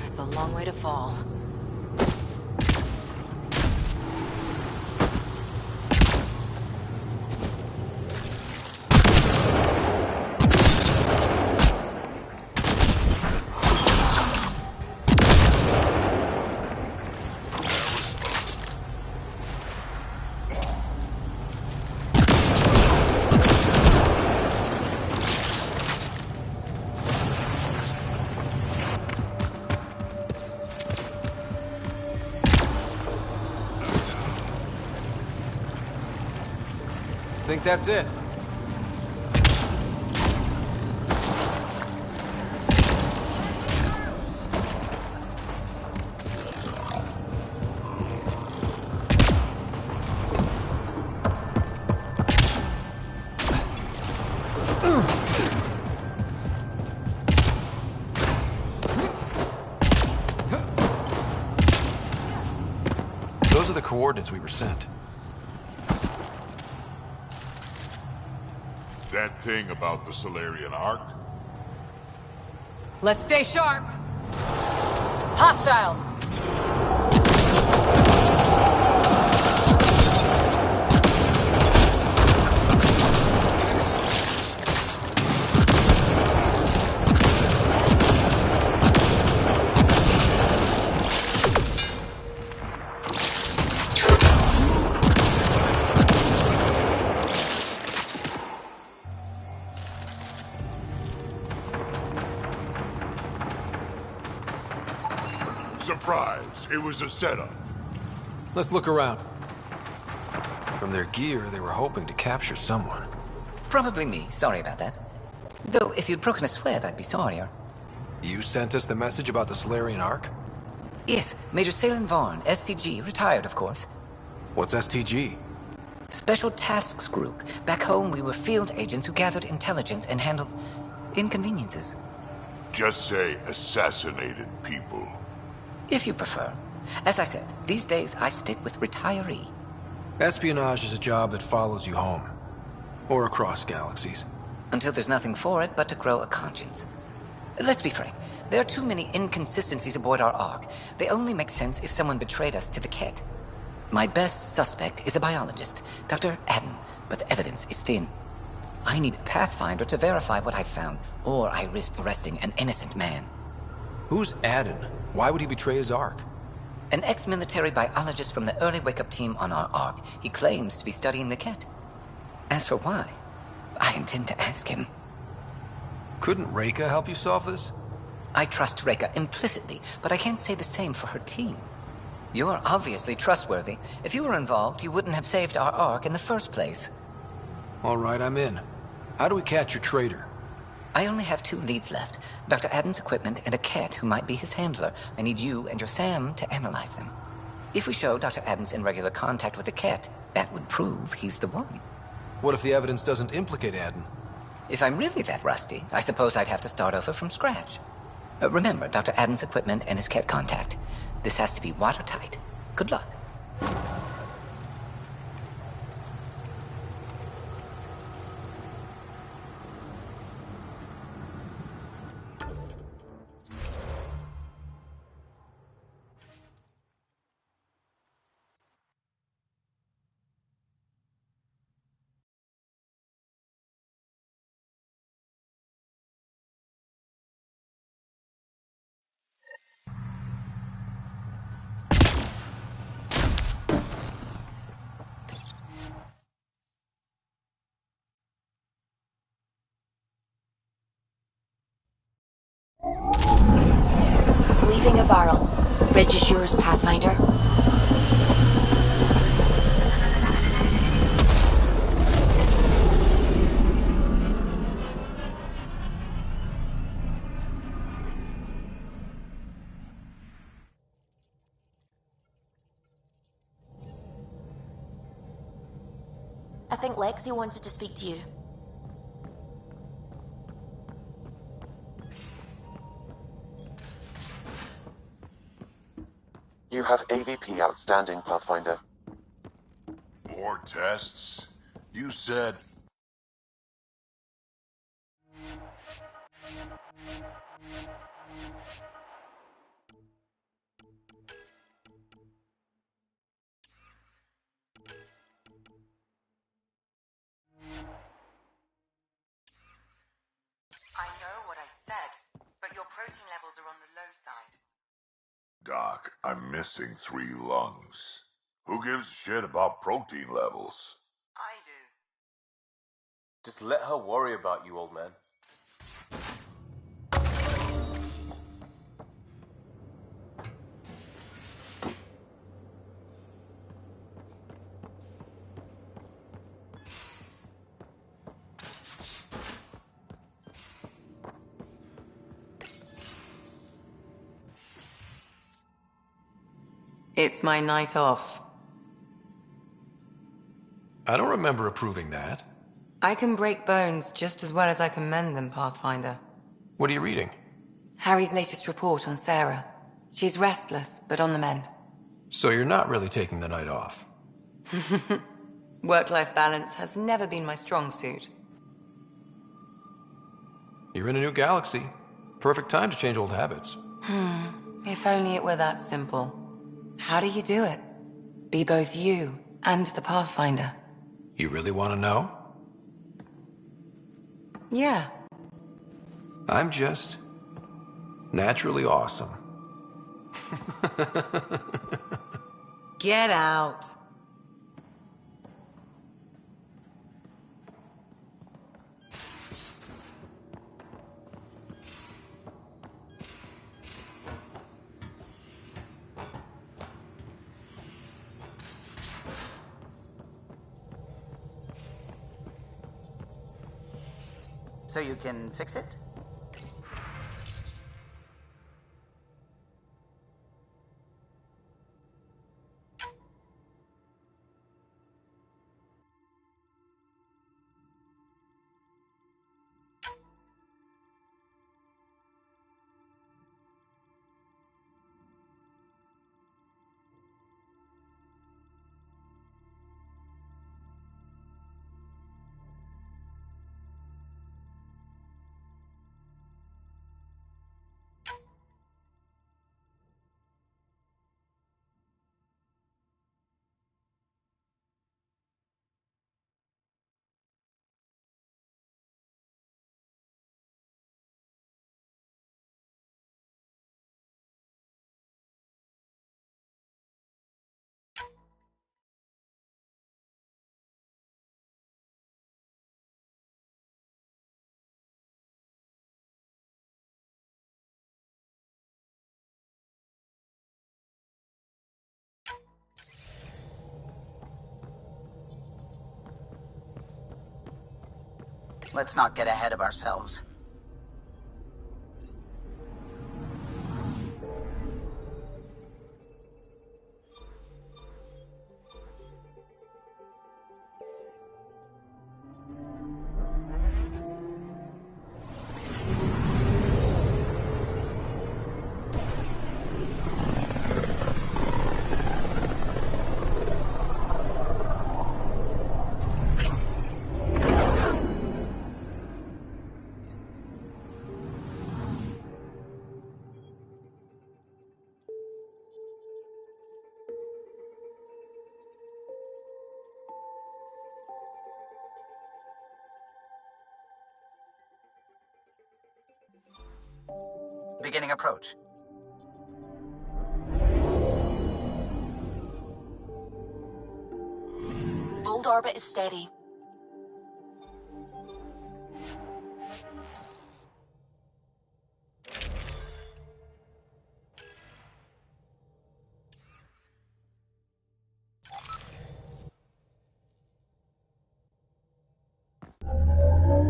That's a long way to fall. Think that's it? Those are the coordinates we were sent. That thing about the Solarian Ark? Let's stay sharp. Hostiles. surprise. It was a setup. Let's look around. From their gear, they were hoping to capture someone. Probably me. Sorry about that. Though, if you'd broken a sweat, I'd be sorrier. You sent us the message about the Solarian Ark? Yes, Major Salin Vaughn, STG, retired, of course. What's STG? Special Tasks Group. Back home, we were field agents who gathered intelligence and handled inconveniences. Just say assassinated people. If you prefer. As I said, these days I stick with retiree. Espionage is a job that follows you home. Or across galaxies. Until there's nothing for it but to grow a conscience. Let's be frank. There are too many inconsistencies aboard our Ark. They only make sense if someone betrayed us to the Ket. My best suspect is a biologist, Dr. Adden, but the evidence is thin. I need a Pathfinder to verify what I've found, or I risk arresting an innocent man. Who's Adden? Why would he betray his Ark? An ex-military biologist from the early wake-up team on our Ark. He claims to be studying the Ket. As for why, I intend to ask him. Couldn't Reka help you solve this? I trust Reka implicitly, but I can't say the same for her team. You're obviously trustworthy. If you were involved, you wouldn't have saved our Ark in the first place. All right, I'm in. How do we catch your traitor? I only have 2 leads left. Dr. Adden's equipment and a Ket who might be his handler. I need you and your Sam to analyze them. If we show Dr. Adden's in regular contact with the Ket, that would prove he's the one. What if the evidence doesn't implicate Adden? If I'm really that rusty, I suppose I'd have to start over from scratch. Remember, Dr. Adden's equipment and his Ket contact. This has to be watertight. Good luck. Leaving Avaril. Bridge is yours, Pathfinder. I think Lexi wanted to speak to you. You have AVP outstanding, Pathfinder. More tests? You said... I know what I said, but your protein levels are on the low side. Doc, I'm missing 3 lungs. Who gives a shit about protein levels? I do. Just let her worry about you, old man. It's my night off. I don't remember approving that. I can break bones just as well as I can mend them, Pathfinder. What are you reading? Harry's latest report on Sarah. She's restless, but on the mend. So you're not really taking the night off? Work-life balance has never been my strong suit. You're in a new galaxy. Perfect time to change old habits. If only it were that simple. How do you do it? Be both you and the Pathfinder. You really want to know? Yeah. I'm just... naturally awesome. Get out. So you can fix it? Let's not get ahead of ourselves. Beginning approach. Old orbit is steady.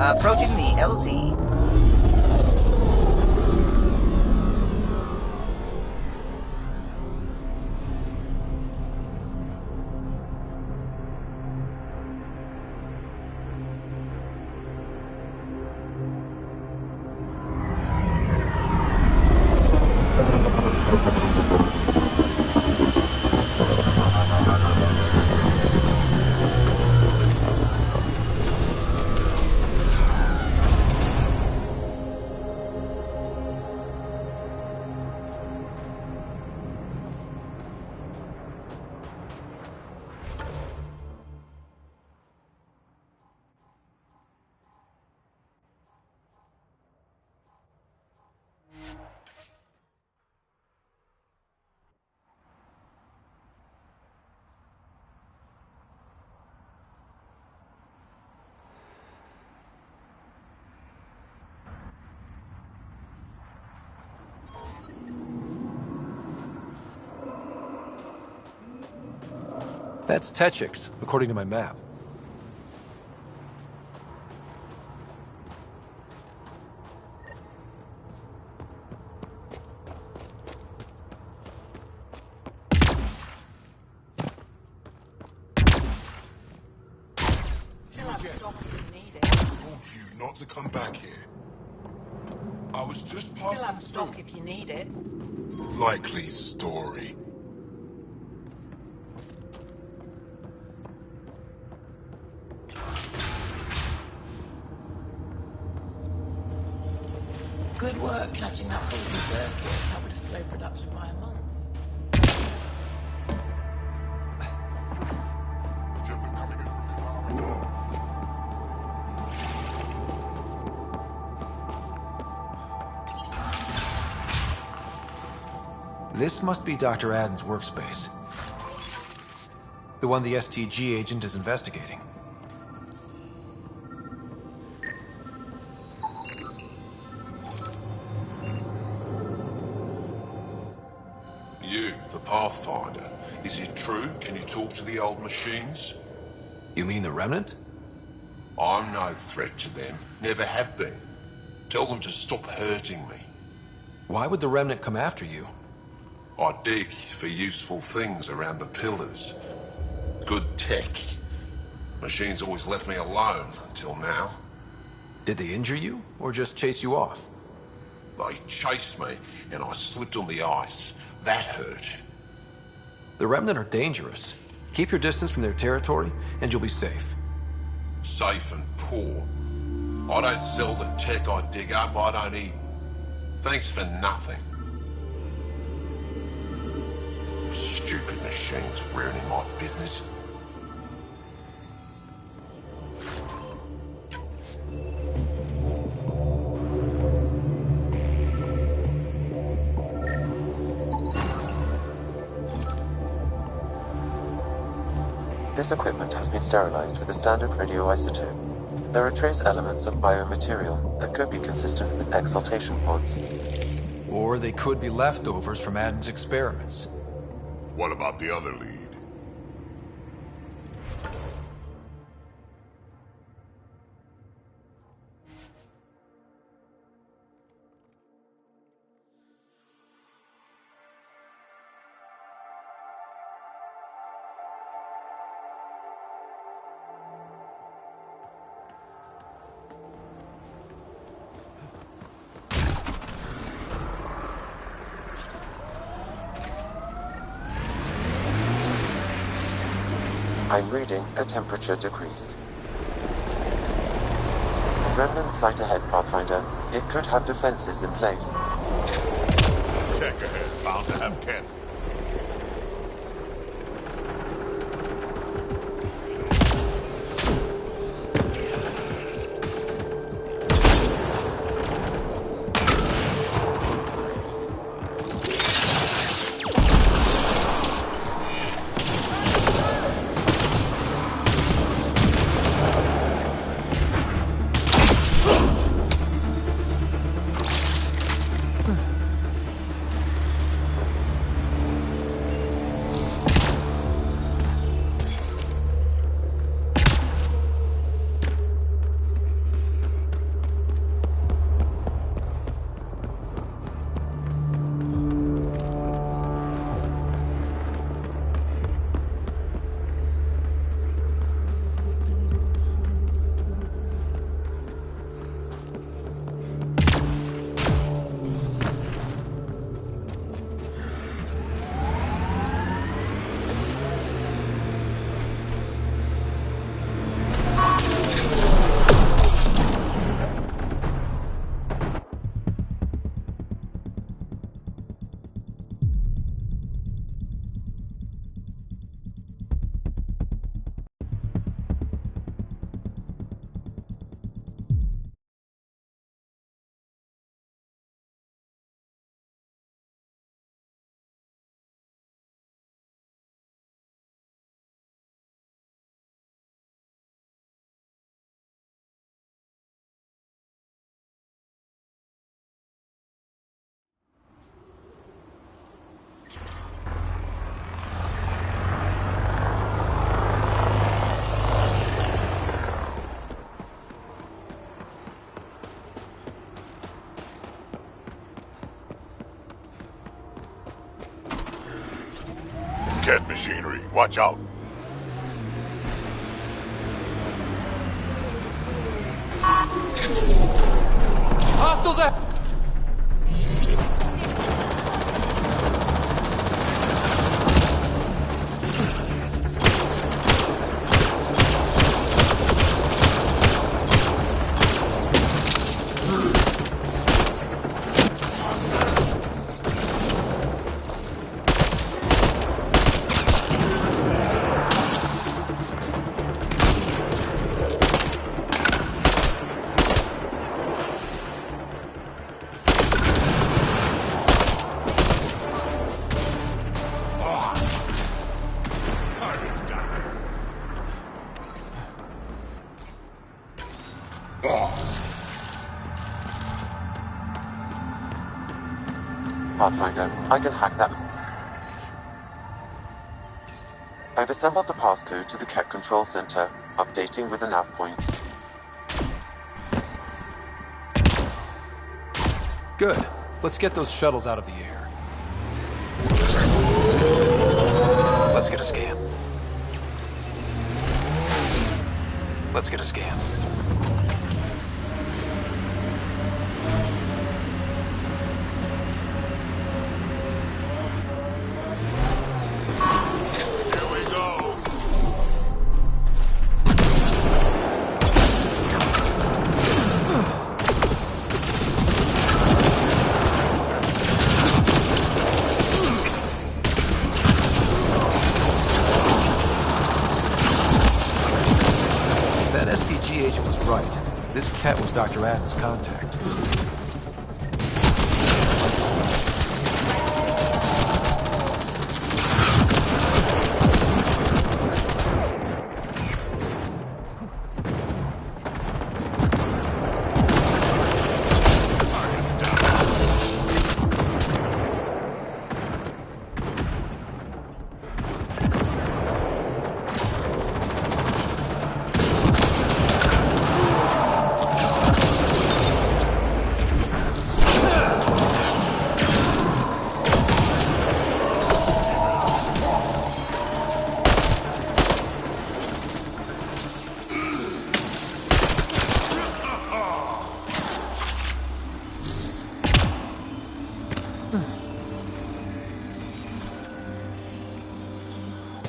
Approaching the LZ. That's Techix, according to my map. Told you not to come back here. I was just passing Still have through. stock if you need it. Likely story. Good work catching that faulty circuit. That would have slowed production by a month. This must be Dr. Aden's workspace. The one the STG agent is investigating. You, the Pathfinder. Is it true? Can you talk to the old machines? You mean the Remnant? I'm no threat to them. Never have been. Tell them to stop hurting me. Why would the Remnant come after you? I dig for useful things around the pillars. Good tech. Machines always left me alone until now. Did they injure you, or just chase you off? They chased me, and I slipped on the ice. That hurt. The Remnant are dangerous. Keep your distance from their territory, and you'll be safe. Safe and poor. I don't sell the tech I dig up, I don't eat. Thanks for nothing. Stupid machines ruining my business. This equipment has been sterilized with a standard radioisotope. There are trace elements of biomaterial that could be consistent with exaltation pods. Or they could be leftovers from Adam's experiments. What about the other lead? I'm reading a temperature decrease. Remnant site ahead, Pathfinder. It could have defenses in place. Tech ahead, bound to have Kent. Cat machinery, watch out. Hostiles out! Pathfinder, I can hack that. I've assembled the passcode to the Ket Control Center, updating with a nav point. Good. Let's get those shuttles out of the air. Let's get a scan. Let's get a scan. Cat was Dr. Adams' contact.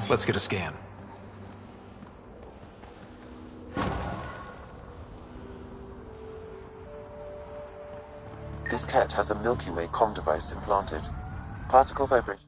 Let's get a scan. This cat has a Milky Way comm device implanted. Particle vibration.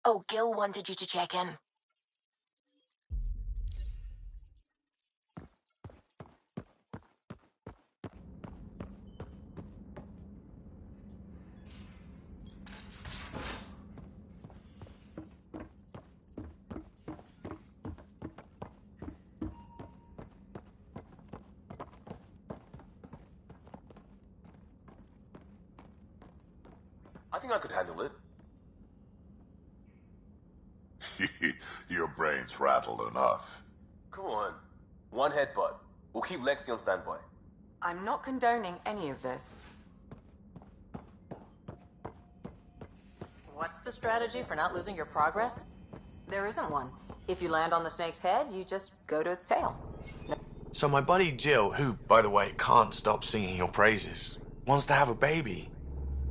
Oh, Gil wanted you to check in. I think I could handle it. Your brain's rattled enough. Come on. One headbutt. We'll keep Lexi on standby. I'm not condoning any of this. What's the strategy for not losing your progress? There isn't one. If you land on the snake's head, you just go to its tail. So my buddy Jill, who, by the way, can't stop singing your praises, wants to have a baby.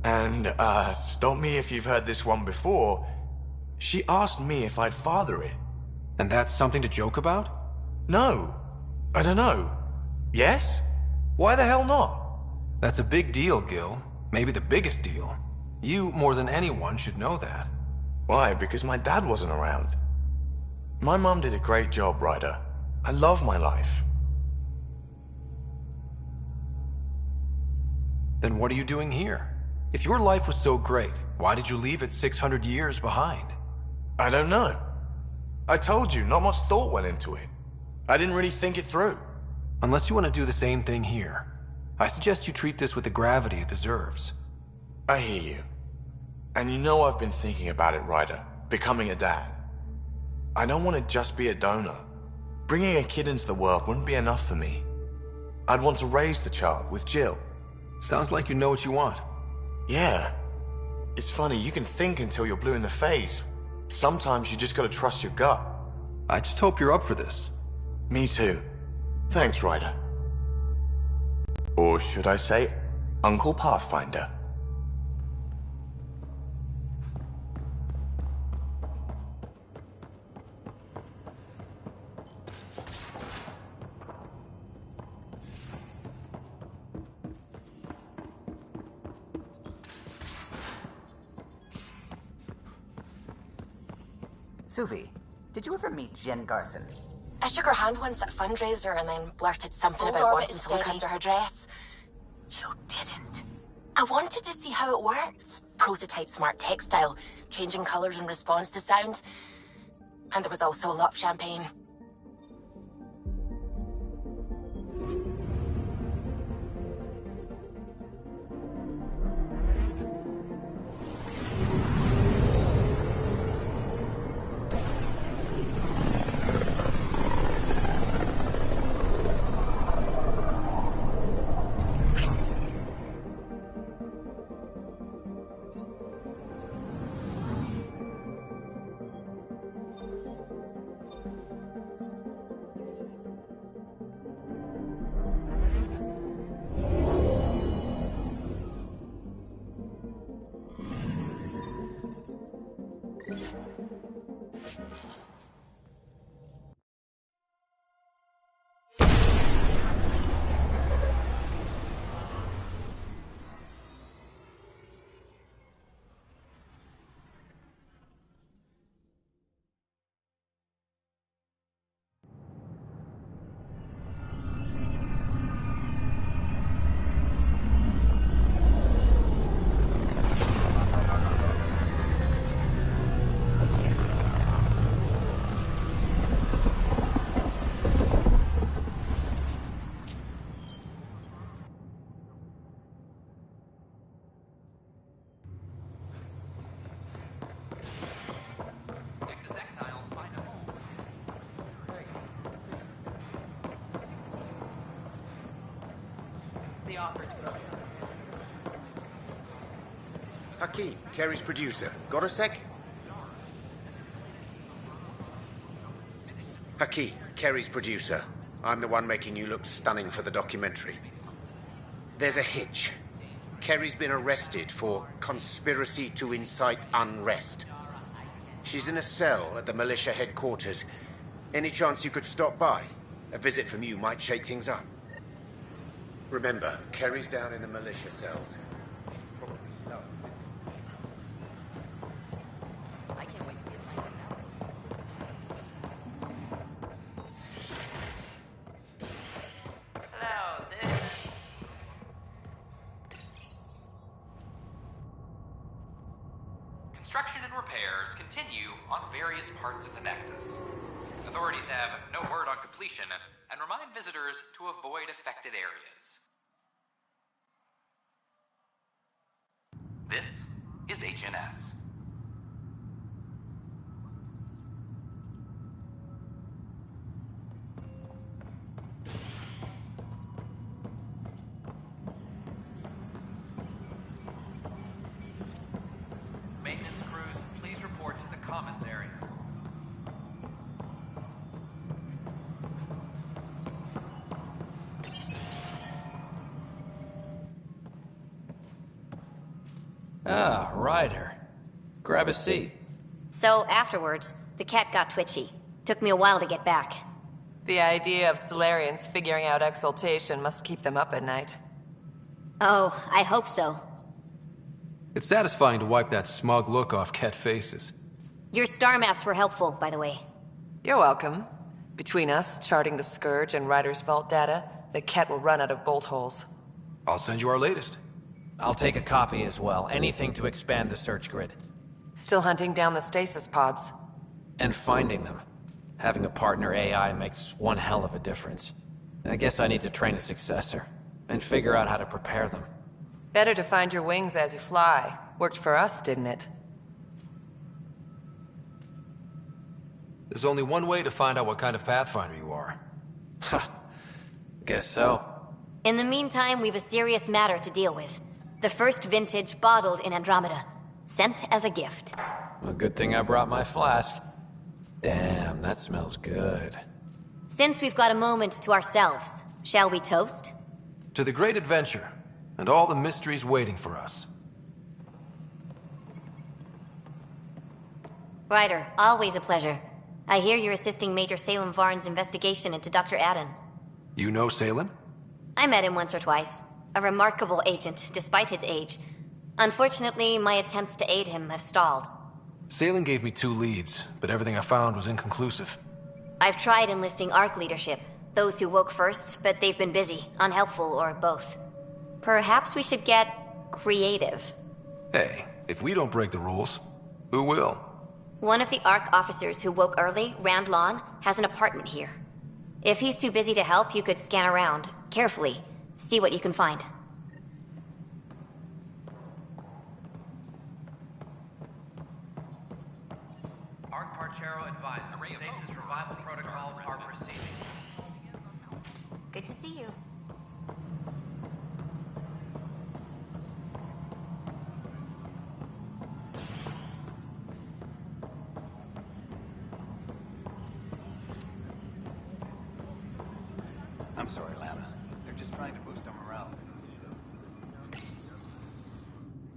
And, stop me if you've heard this one before, she asked me if I'd father it. And that's something to joke about? No. I don't know. Yes? Why the hell not? That's a big deal, Gil. Maybe the biggest deal. You, more than anyone, should know that. Why? Because my dad wasn't around. My mum did a great job, Ryder. I love my life. Then what are you doing here? If your life was so great, why did you leave it 600 years behind? I don't know. I told you, not much thought went into it. I didn't really think it through. Unless you want to do the same thing here, I suggest you treat this with the gravity it deserves. I hear you. And you know I've been thinking about it, Ryder. Becoming a dad. I don't want to just be a donor. Bringing a kid into the world wouldn't be enough for me. I'd want to raise the child with Jill. Sounds like you know what you want. Yeah. It's funny, you can think until you're blue in the face. Sometimes you just gotta trust your gut. I just hope you're up for this. Me too. Thanks, Ryder. Or should I say, Uncle Pathfinder. Suvi, did you ever meet Jen Garson? I shook her hand once at a fundraiser and then blurted something Old about orbit wanting is to look steady. under her dress. You didn't. I wanted to see how it worked. Prototype smart textile, changing colors in response to sound. And there was also a lot of champagne. Hakeem, Kerry's producer. Got a sec? Hakeem, Kerry's producer. I'm the one making you look stunning for the documentary. There's a hitch. Kerry's been arrested for conspiracy to incite unrest. She's in a cell at the militia headquarters. Any chance you could stop by? A visit from you might shake things up. Remember, Kerry's down in the militia cells. Construction and repairs continue on various parts of the Nexus. Authorities have no word on completion and remind visitors to avoid affected areas. This is HNS. Maintenance crews, please report to the commons area. Ah, Ryder. Grab a seat. So afterwards, the cat got twitchy. Took me a while to get back. The idea of Solarians figuring out exaltation must keep them up at night. Oh, I hope so. It's satisfying to wipe that smug look off Ket faces. Your star maps were helpful, by the way. You're welcome. Between us, charting the Scourge and Ryder's vault data, the Ket will run out of bolt holes. I'll send you our latest. I'll take a copy as well. Anything to expand the search grid. Still hunting down the stasis pods. And finding them. Having a partner AI makes one hell of a difference. I guess I need to train a successor. And figure out how to prepare them. Better to find your wings as you fly. Worked for us, didn't it? There's only one way to find out what kind of Pathfinder you are. Ha. Guess so. In the meantime, we've a serious matter to deal with. The first vintage bottled in Andromeda. Sent as a gift. A good thing I brought my flask. Damn, that smells good. Since we've got a moment to ourselves, shall we toast? To the great adventure, and all the mysteries waiting for us. Ryder, always a pleasure. I hear you're assisting Major Salem Varn's investigation into Dr. Aden. You know Salem? I met him once or twice. A remarkable agent, despite his age. Unfortunately, my attempts to aid him have stalled. Salem gave me 2 leads, but everything I found was inconclusive. I've tried enlisting ARC leadership. Those who woke first, but they've been busy, unhelpful, or both. Perhaps we should get creative. Hey, if we don't break the rules, who will? One of the ARC officers who woke early, Rand Lawn, has an apartment here. If he's too busy to help, you could scan around, carefully, see what you can find. Arc Parchero advises stasis revival protocols are proceeding. Good to see you. I'm sorry, Lana. They're just trying to boost our morale.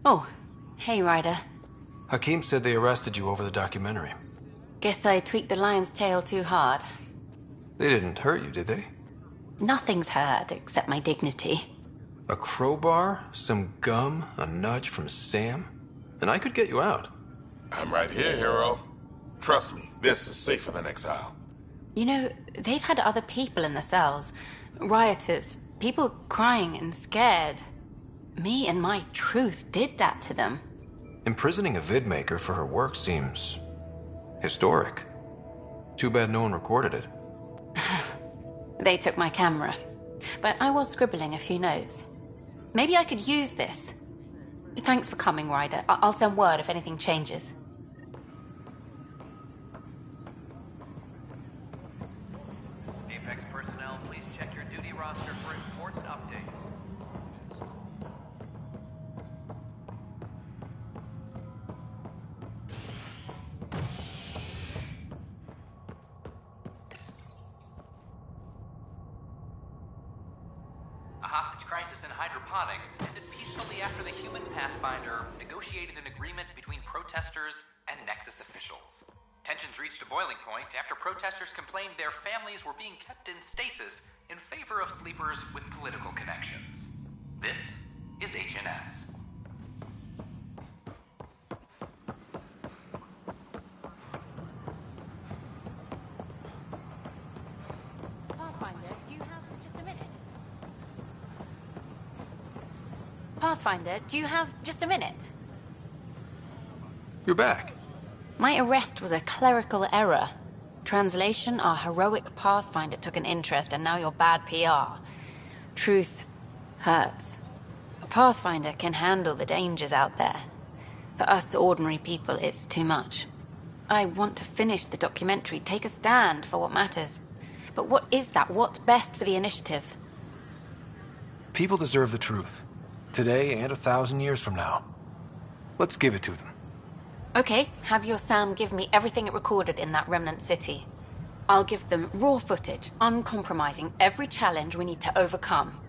Oh, hey, Ryder. Hakim said they arrested you over the documentary. Guess I tweaked the lion's tail too hard. They didn't hurt you, did they? Nothing's hurt except my dignity. A crowbar, some gum, a nudge from Sam, and I could get you out. I'm right here, hero. Trust me, this is safer than exile. You know, they've had other people in the cells. Rioters, people crying and scared. Me and my truth did that to them. Imprisoning a vidmaker for her work seems historic. Too bad no one recorded it. They took my camera. But I was scribbling a few notes. Maybe I could use this. Thanks for coming, Ryder. I'll send word if anything changes. Apex personnel, please check your duty roster for important updates. A hostage crisis in hydroponics ended peacefully after the human Pathfinder negotiated an agreement between protesters and Nexus officials. Tensions reached a boiling point after protesters complained their families were being kept in stasis in favor of sleepers with political connections. This is HNS. Pathfinder, do you have just a minute? Pathfinder, do you have just a minute? You're back. My arrest was a clerical error. Translation, our heroic Pathfinder took an interest and now you're bad PR. Truth hurts. A Pathfinder can handle the dangers out there. For us ordinary people, it's too much. I want to finish the documentary, take a stand for what matters. But what is that? What's best for the initiative? People deserve the truth. Today and 1,000 years from now. Let's give it to them. Okay, have your Sam give me everything it recorded in that remnant city. I'll give them raw footage, uncompromising every challenge we need to overcome.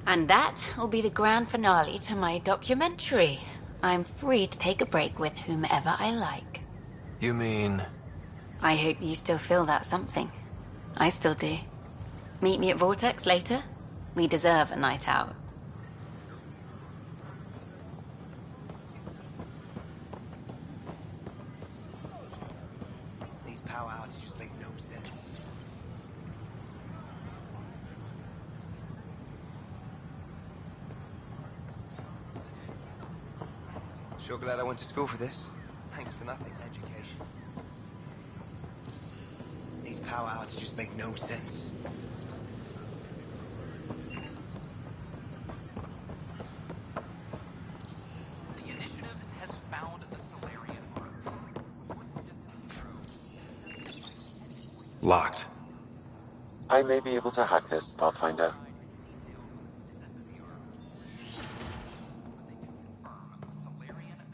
And that will be the grand finale to my documentary. I'm free to take a break with whomever I like. You mean... I hope you still feel that something. I still do. Meet me at Vortex later? We deserve a night out. These power outages make no sense. Sure glad I went to school for this. Thanks for nothing, education. These power outages make no sense. The initiative has found the Solarian Ark. Locked. I may be able to hack this, Pathfinder.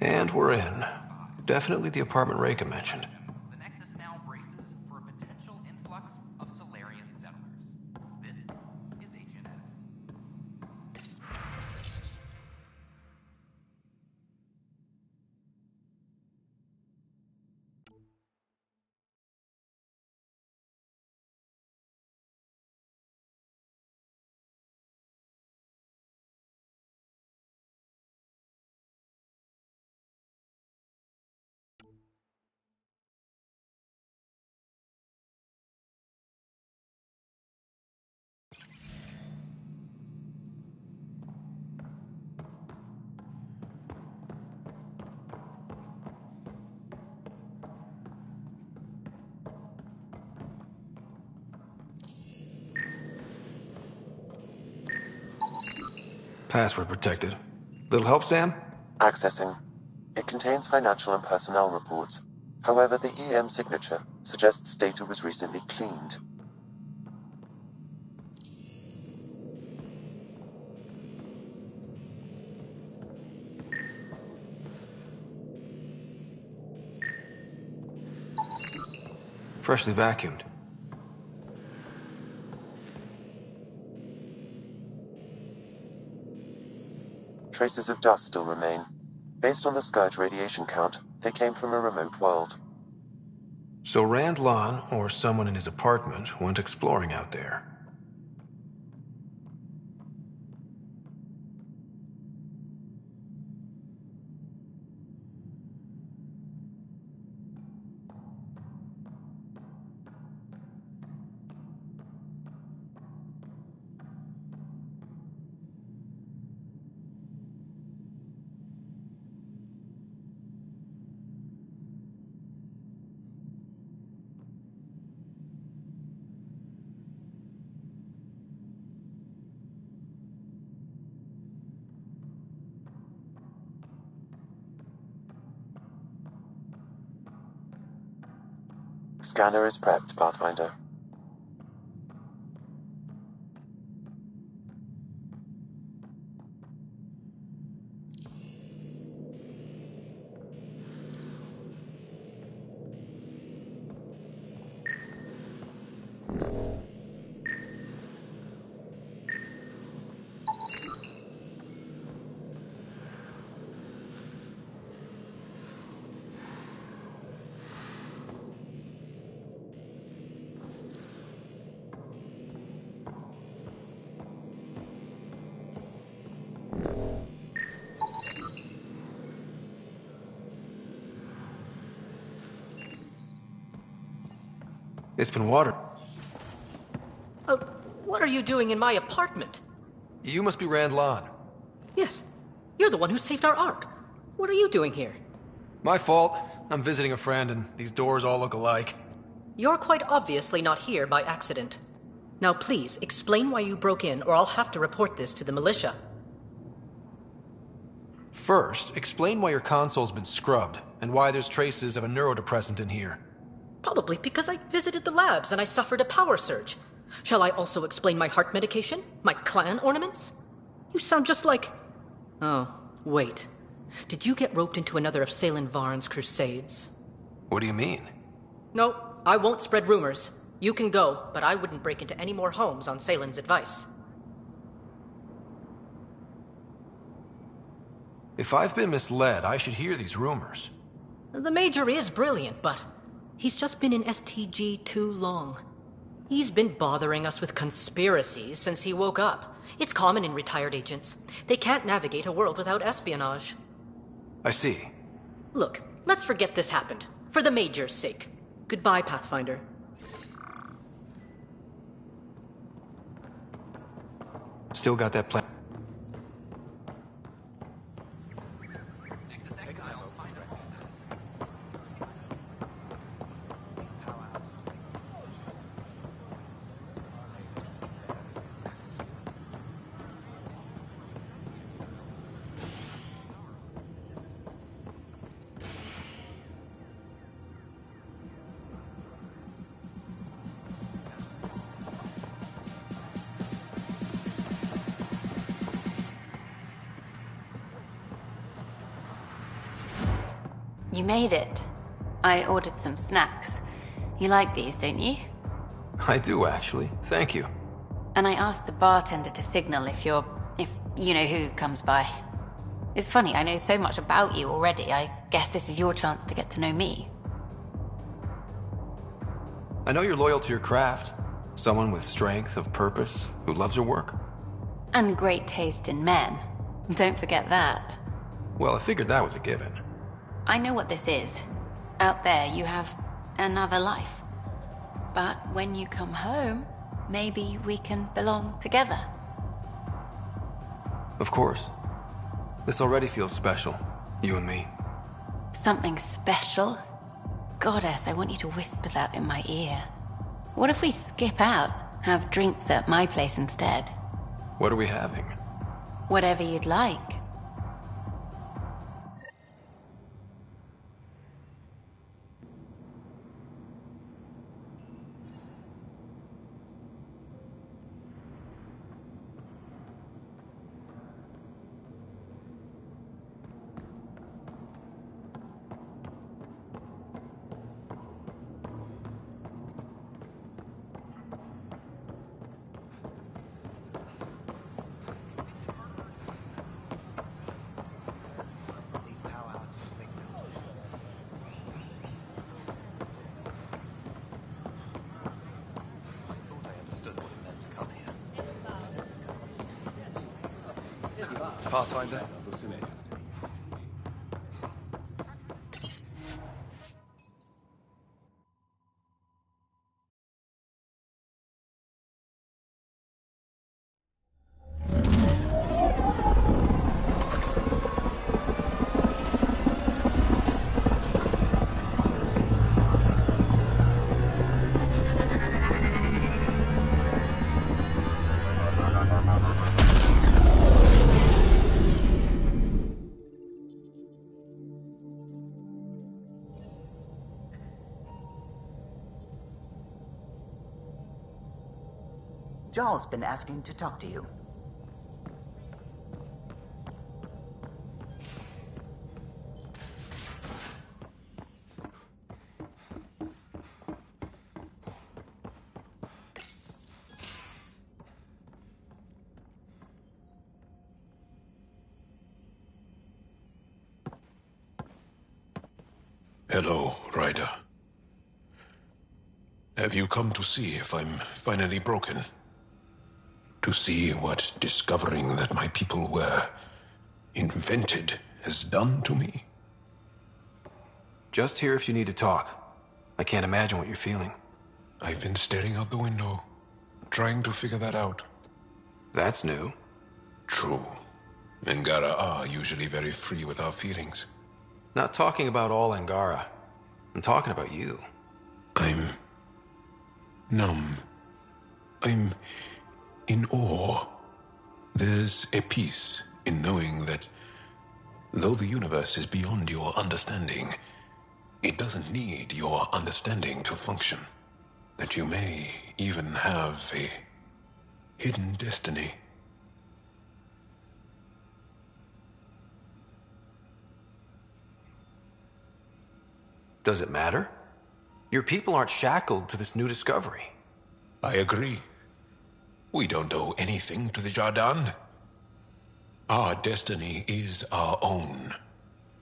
And we're in. Definitely the apartment Reka mentioned. The Nexus now braces for a potential influx of Solarian settlers. This is HNS. Password protected. Little help, Sam? Accessing. It contains financial and personnel reports. However, the EM signature suggests data was recently cleaned. Freshly vacuumed. Traces of dust still remain. Based on the Scourge radiation count, they came from a remote world. So Rand Lon, or someone in his apartment, went exploring out there. Scanner is prepped, Pathfinder. It's been watered. What are you doing in my apartment? You must be Rand Lon. Yes. You're the one who saved our Ark. What are you doing here? My fault. I'm visiting a friend and these doors all look alike. You're quite obviously not here by accident. Now please, explain why you broke in or I'll have to report this to the militia. First, explain why your console's been scrubbed and why there's traces of a neurodepressant in here. Probably because I visited the labs and I suffered a power surge. Shall I also explain my heart medication? My clan ornaments? You sound just like... Oh, wait. Did you get roped into another of Salen Varn's crusades? What do you mean? No, I won't spread rumors. You can go, but I wouldn't break into any more homes on Salen's advice. If I've been misled, I should hear these rumors. The Major is brilliant, but... he's just been in STG too long. He's been bothering us with conspiracies since he woke up. It's common in retired agents. They can't navigate a world without espionage. I see. Look, let's forget this happened. For the Major's sake. Goodbye, Pathfinder. Still got that plan. You made it. I ordered some snacks. You like these, don't you? I do, actually. Thank you. And I asked the bartender to signal if you know who comes by. It's funny, I know so much about you already. I guess this is your chance to get to know me. I know you're loyal to your craft. Someone with strength of purpose, who loves her work. And great taste in men. Don't forget that. Well, I figured that was a given. I know what this is. Out there, you have another life. But when you come home, maybe we can belong together. Of course. This already feels special, you and me. Something special? Goddess, I want you to whisper that in my ear. What if we skip out, have drinks at my place instead? What are we having? Whatever you'd like. Pathfinder. Jarl's been asking to talk to you. Hello, Ryder. Have you come to see if I'm finally broken? To see what discovering that my people were invented has done to me? Just here if you need to talk. I can't imagine what you're feeling. I've been staring out the window, trying to figure that out. That's new. True. Angara are usually very free with our feelings. Not talking about all Angara. I'm talking about you. I'm numb. I'm in awe. There's a peace in knowing that though the universe is beyond your understanding, it doesn't need your understanding to function. That you may even have a hidden destiny. Does it matter? Your people aren't shackled to this new discovery. I agree. We don't owe anything to the Jardan. Our destiny is our own.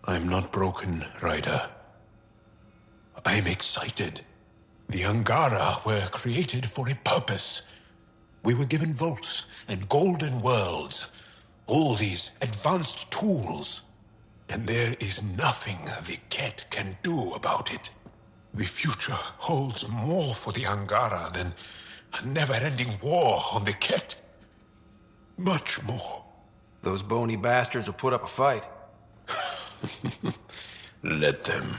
I'm not broken, Ryder. I'm excited. The Angara were created for a purpose. We were given vaults and golden worlds. All these advanced tools. And there is nothing the Ket can do about it. The future holds more for the Angara than a never-ending war on the Ket. Much more. Those bony bastards will put up a fight. Let them.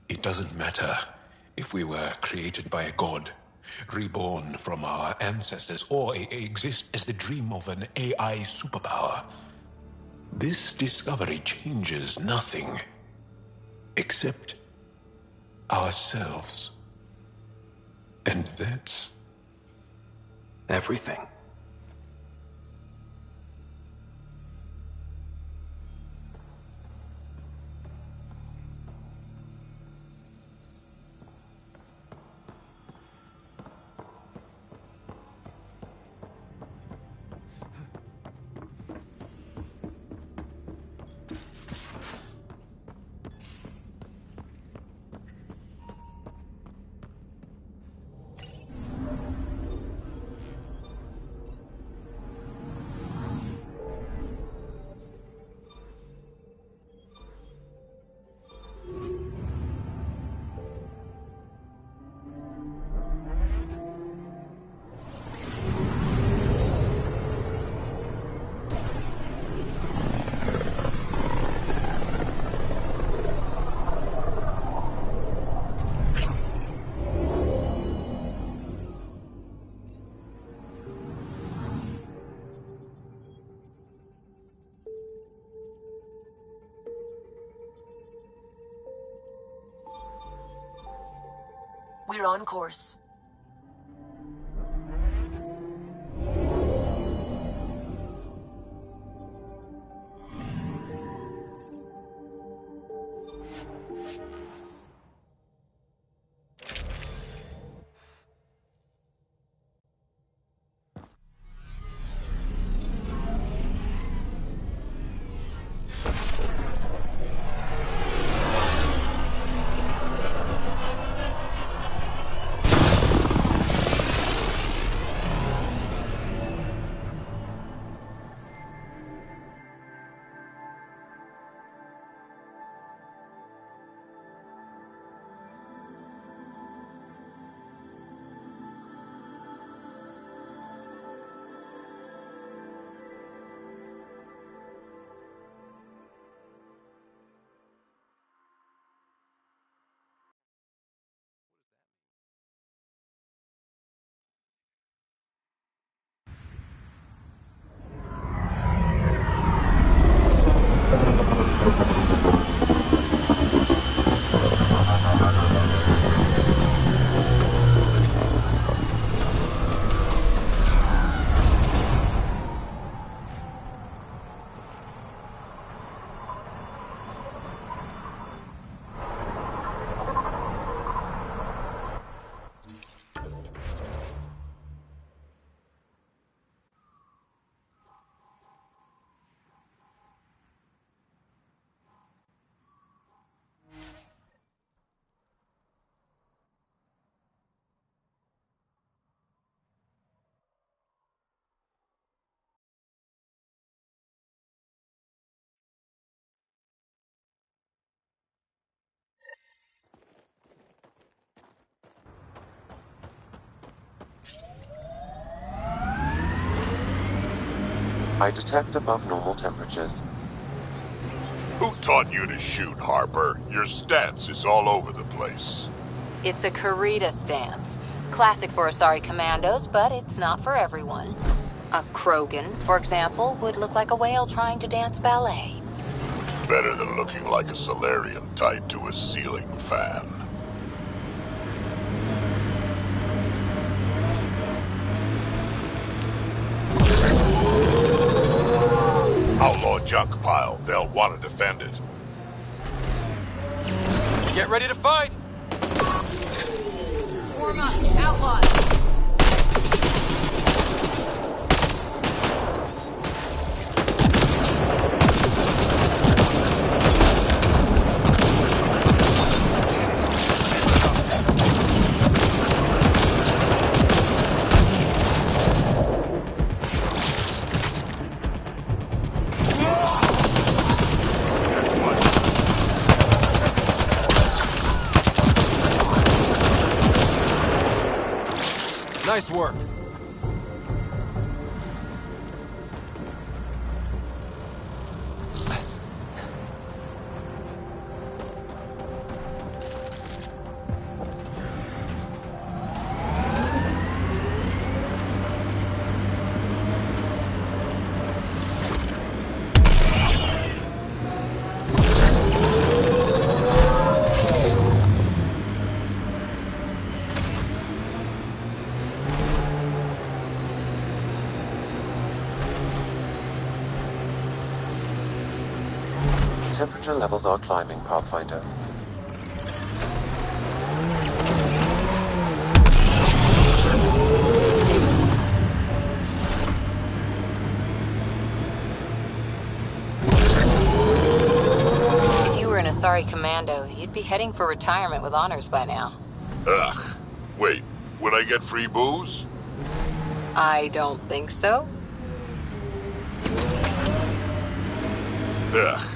It doesn't matter if we were created by a god, reborn from our ancestors, or exist as the dream of an AI superpower. This discovery changes nothing except ourselves. And that's everything. We're on course. I detect above normal temperatures. Who taught you to shoot, Harper? Your stance is all over the place. It's a Karita stance. Classic for Asari commandos, but it's not for everyone. A Krogan, for example, would look like a whale trying to dance ballet. Better than looking like a Solarian tied to a ceiling fan. Outlaw junk pile. They'll want to defend it. Get ready to fight! Warm up, outlaws! Nice work. Temperature levels are climbing, Pathfinder. If you were an Asari commando, you'd be heading for retirement with honors by now. Ugh. Wait, would I get free booze? I don't think so. Ugh.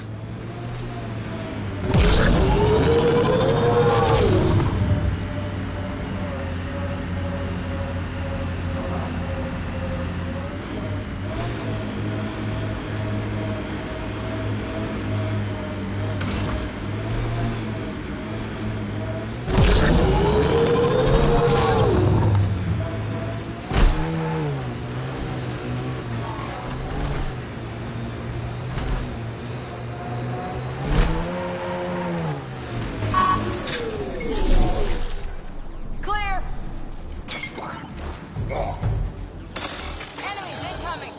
incoming!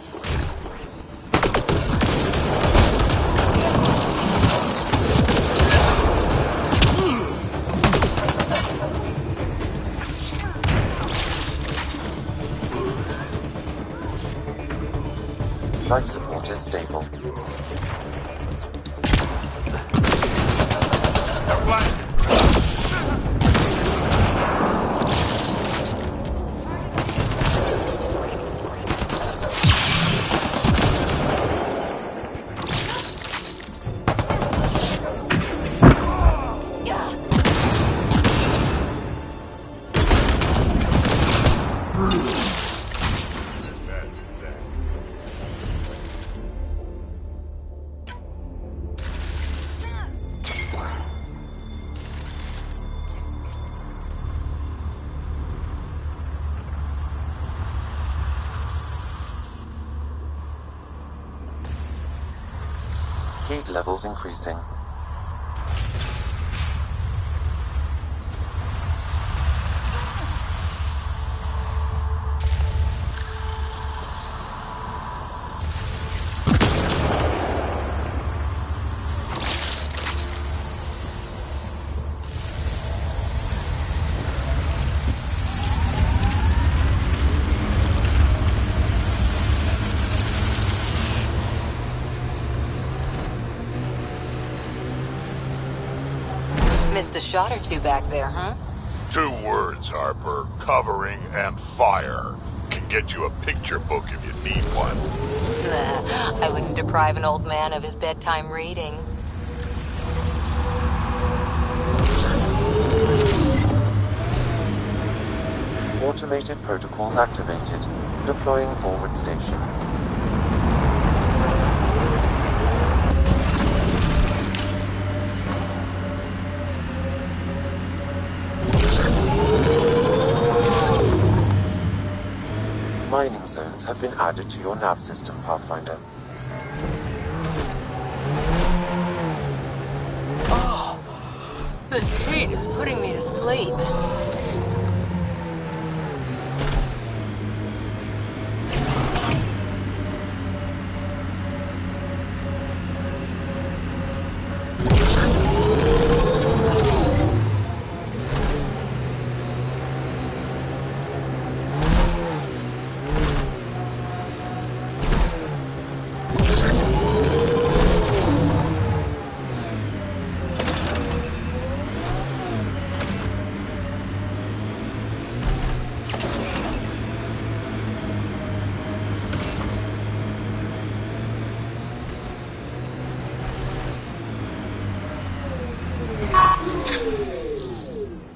Life support is stable. Heat levels increasing. Missed a shot or two back there, huh? 2 words, Harper. Covering and fire. Can get you a picture book if you need one. Nah, I wouldn't deprive an old man of his bedtime reading. Automated protocols activated. Deploying forward station. Mining zones have been added to your nav system, Pathfinder. Oh, this heat is putting me to sleep.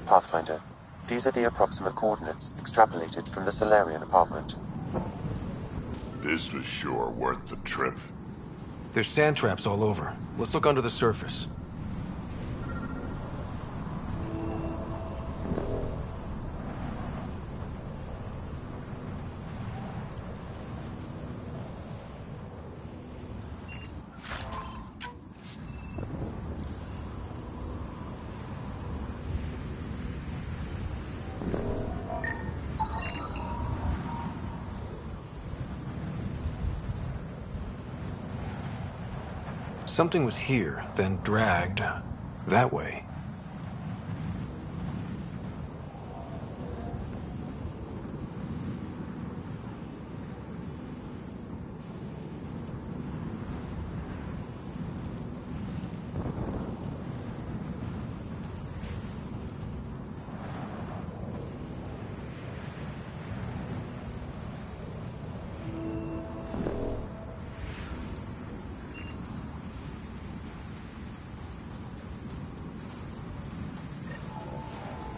Pathfinder, these are the approximate coordinates extrapolated from the Solarian apartment. This was sure worth the trip. There's sand traps all over. Let's look under the surface. Something was here, then dragged that way.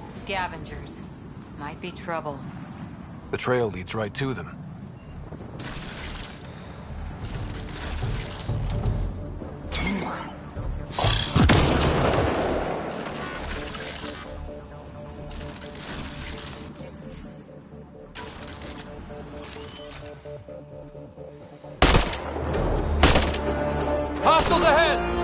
Scavengers. Might be trouble. The trail leads right to them. Hostiles ahead!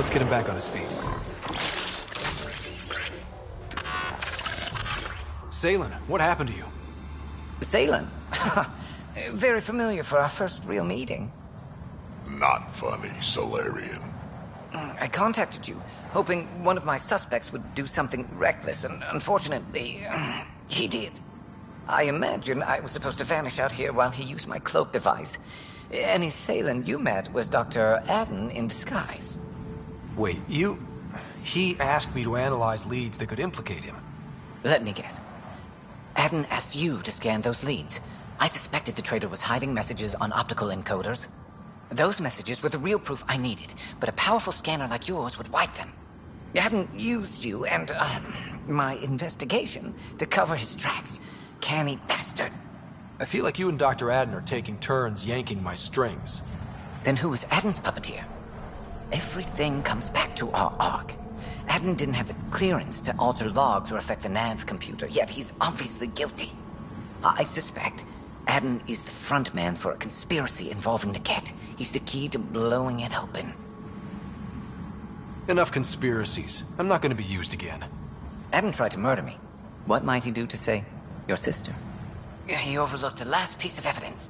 Let's get him back on his feet. Salen, what happened to you? Salen? Very familiar for our first real meeting. Not funny, Solarian. I contacted you, hoping one of my suspects would do something reckless, and unfortunately, he did. I imagine I was supposed to vanish out here while he used my cloak device. Any Salen you met was Dr. Adden in disguise. Wait, He asked me to analyze leads that could implicate him. Let me guess. Adden asked you to scan those leads. I suspected the traitor was hiding messages on optical encoders. Those messages were the real proof I needed, but a powerful scanner like yours would wipe them. Adden used you and, my investigation to cover his tracks. Canny bastard. I feel like you and Dr. Adden are taking turns yanking my strings. Then who was Adden's puppeteer? Everything comes back to our Ark. Adden didn't have the clearance to alter logs or affect the nav computer, yet he's obviously guilty. I suspect Adden is the front man for a conspiracy involving the Kett. He's the key to blowing it open. Enough conspiracies. I'm not going to be used again. Adden tried to murder me. What might he do to, say, your sister? He overlooked the last piece of evidence.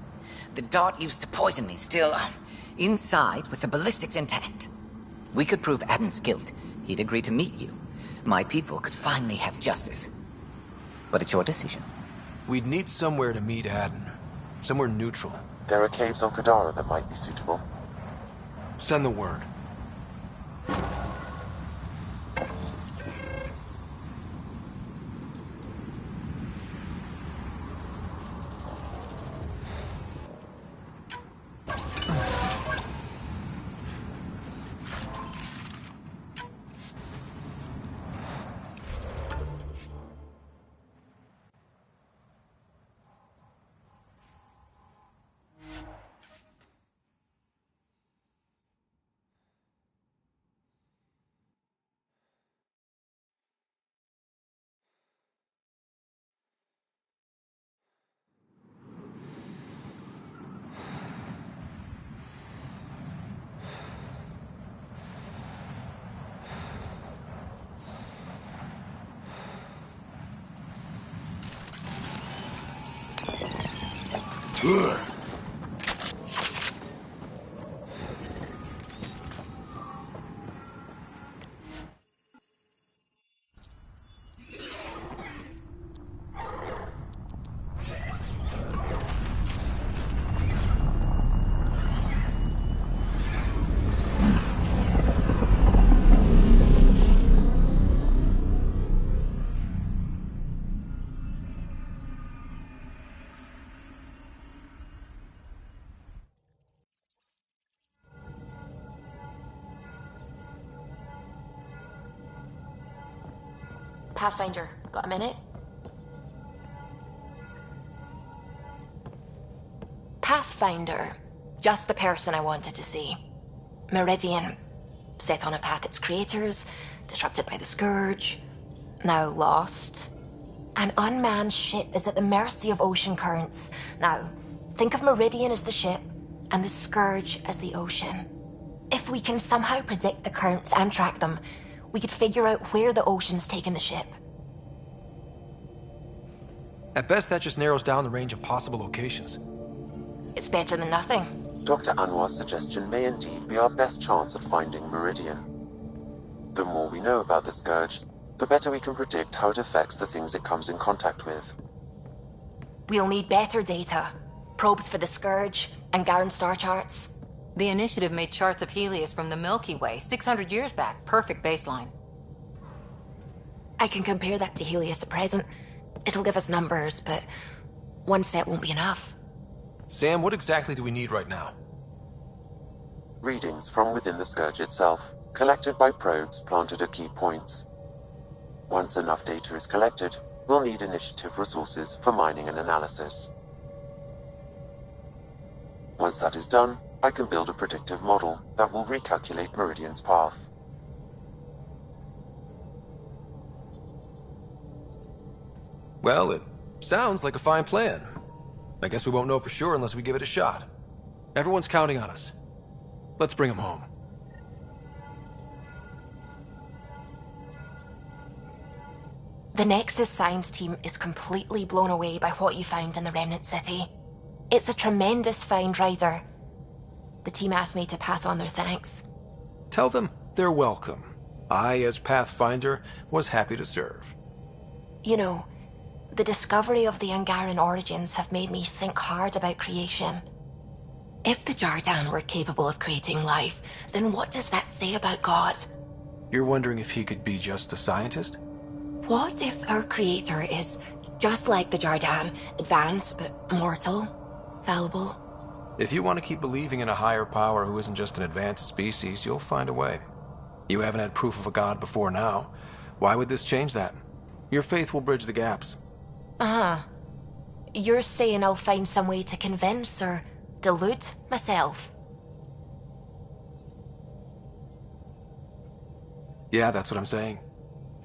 The dart used to poison me still, inside with the ballistics intact. We could prove Adden's guilt. He'd agree to meet you. My people could finally have justice. But it's your decision. We'd need somewhere to meet Adden. Somewhere neutral. There are caves on Kadara that might be suitable. Send the word. Ugh. Pathfinder, got a minute? Pathfinder. Just the person I wanted to see. Meridian. Set on a path its creators, disrupted by the Scourge, now lost. An unmanned ship is at the mercy of ocean currents. Now, think of Meridian as the ship, and the Scourge as the ocean. If we can somehow predict the currents and track them, we could figure out where the ocean's taken the ship. At best, that just narrows down the range of possible locations. It's better than nothing. Dr. Anwar's suggestion may indeed be our best chance at finding Meridian. The more we know about the Scourge, the better we can predict how it affects the things it comes in contact with. We'll need better data. Probes for the Scourge, and Garen star charts. The Initiative made charts of Helios from the Milky Way 600 years back. Perfect baseline. I can compare that to Helios at present. It'll give us numbers, but one set won't be enough. Sam, what exactly do we need right now? Readings from within the Scourge itself, collected by probes planted at key points. Once enough data is collected, we'll need Initiative resources for mining and analysis. Once that is done, I can build a predictive model that will recalculate Meridian's path. Well, it sounds like a fine plan. I guess we won't know for sure unless we give it a shot. Everyone's counting on us. Let's bring them home. The Nexus science team is completely blown away by what you found in the Remnant City. It's a tremendous find, Ryder. The team asked me to pass on their thanks. Tell them they're welcome. I, as Pathfinder, was happy to serve. You know, the discovery of the Angaran origins have made me think hard about creation. If the Jardan were capable of creating life, then what does that say about God? You're wondering if he could be just a scientist? What if our creator is just like the Jardan, advanced but mortal, fallible? If you want to keep believing in a higher power who isn't just an advanced species, you'll find a way. You haven't had proof of a god before now. Why would this change that? Your faith will bridge the gaps. Uh-huh. You're saying I'll find some way to convince or delude myself? Yeah, that's what I'm saying.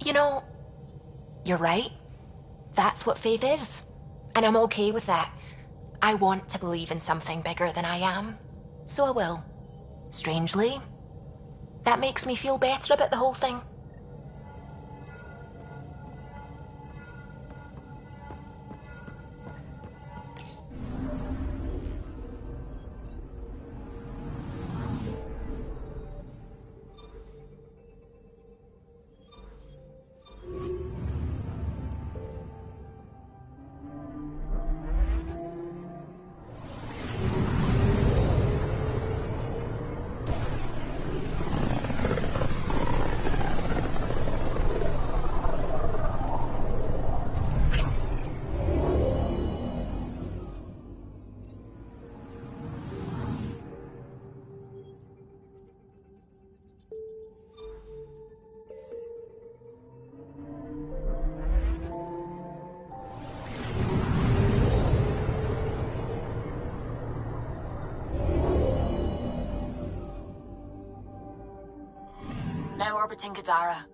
You know, you're right. That's what faith is. And I'm okay with that. I want to believe in something bigger than I am. So I will. Strangely, that makes me feel better about the whole thing. Now orbiting Kadara.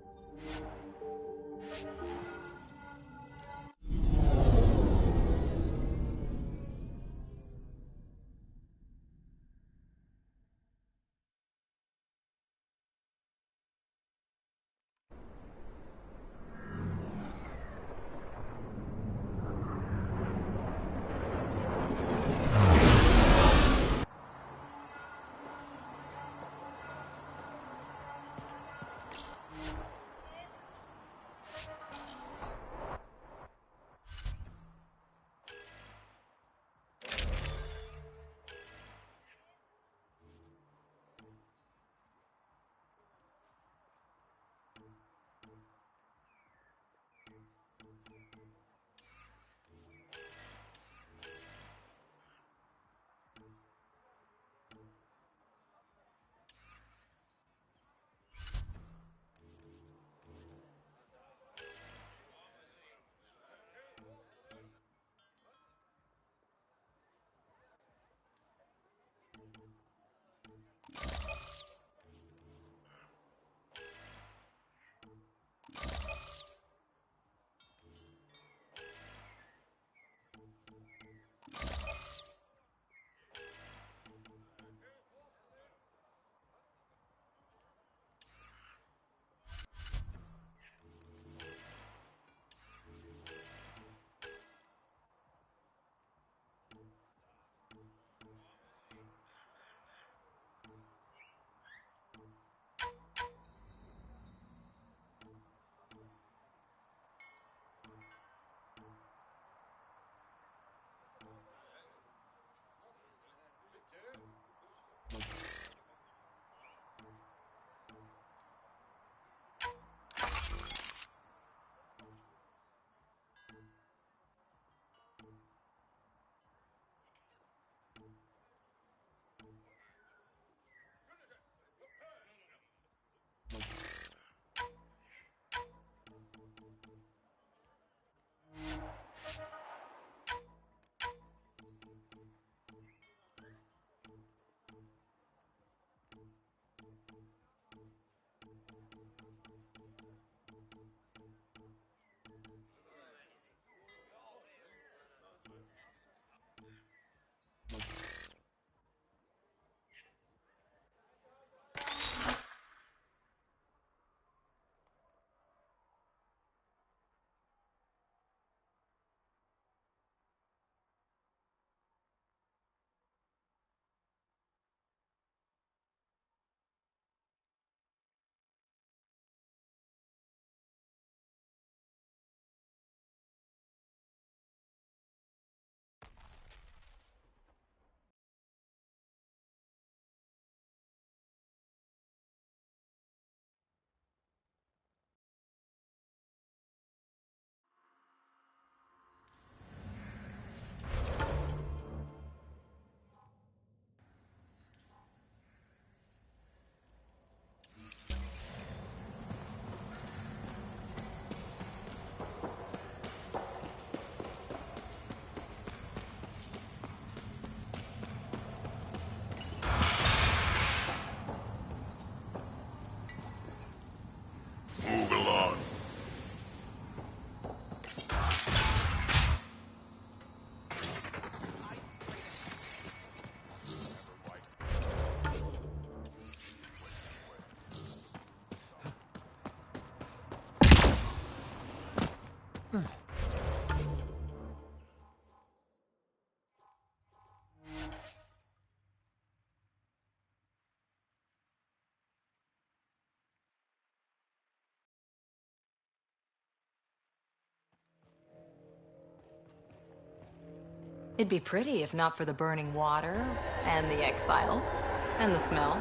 It'd be pretty if not for the burning water, and the exiles, and the smell.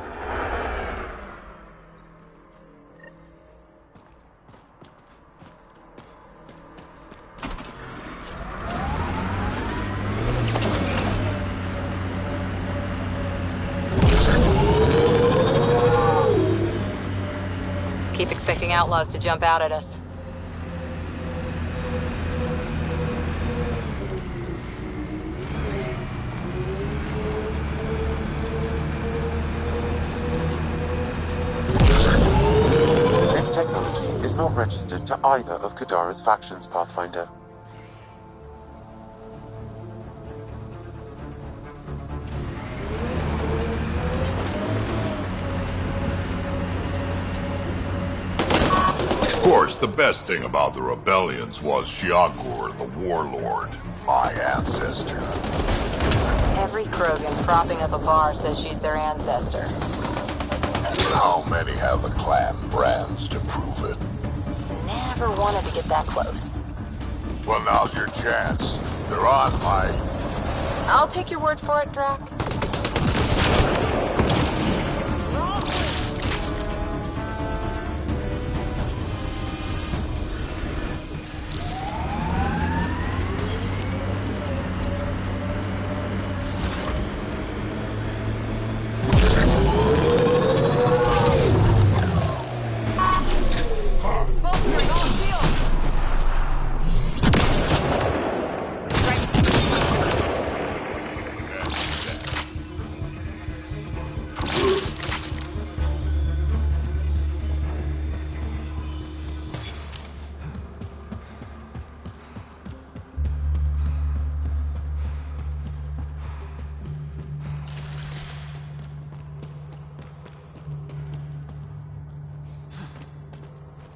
Keep expecting outlaws to jump out at us. This technology is not registered to either of Kadara's factions, Pathfinder. Of course, the best thing about the rebellions was Shiagur the Warlord, my ancestor. Every Krogan propping up a bar says she's their ancestor. How many have the clan brands to prove it? Never wanted to get that close. Well, now's your chance. They're on my... I'll take your word for it, Drac.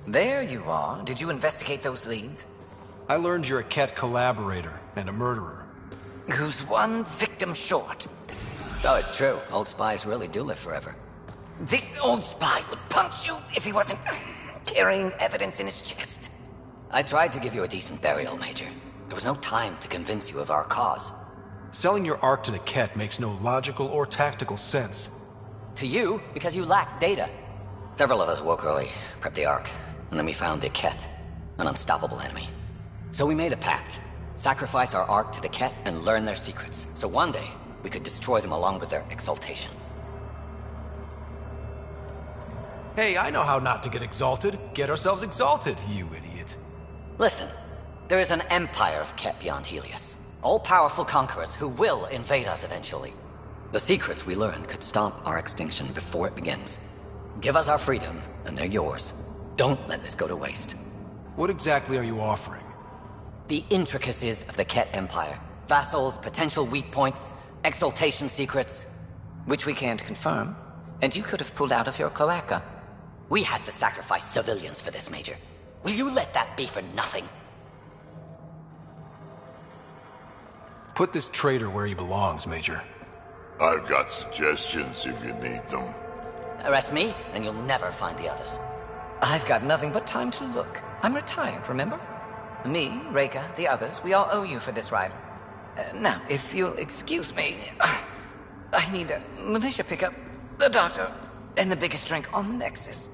There you are. Did you investigate those leads? I learned you're a Ket collaborator and a murderer. Who's one victim short. Oh, it's true. Old spies really do live forever. This old spy would punch you if he wasn't carrying evidence in his chest. I tried to give you a decent burial, Major. There was no time to convince you of our cause. Selling your Ark to the Ket makes no logical or tactical sense. To you, because you lack data. Several of us woke early, prepped the Ark, and then we found the Ket, an unstoppable enemy. So we made a pact. Sacrifice our Ark to the Ket and learn their secrets, so one day we could destroy them along with their exaltation. Hey, I know how not to get exalted. Get ourselves exalted, you idiot. Listen, there is an empire of Ket beyond Helios. All-powerful conquerors who will invade us eventually. The secrets we learned could stop our extinction before it begins. Give us our freedom, and they're yours. Don't let this go to waste. What exactly are you offering? The intricacies of the Ket Empire. Vassals, potential weak points, exaltation secrets. Which we can't confirm. And you could have pulled out of your cloaca. We had to sacrifice civilians for this, Major. Will you let that be for nothing? Put this traitor where he belongs, Major. I've got suggestions if you need them. Arrest me, and you'll never find the others. I've got nothing but time to look. I'm retired, remember? Me, Reika, the others, we all owe you for this ride. Now, if you'll excuse me, I need a militia pickup, the doctor, and the biggest drink on the Nexus.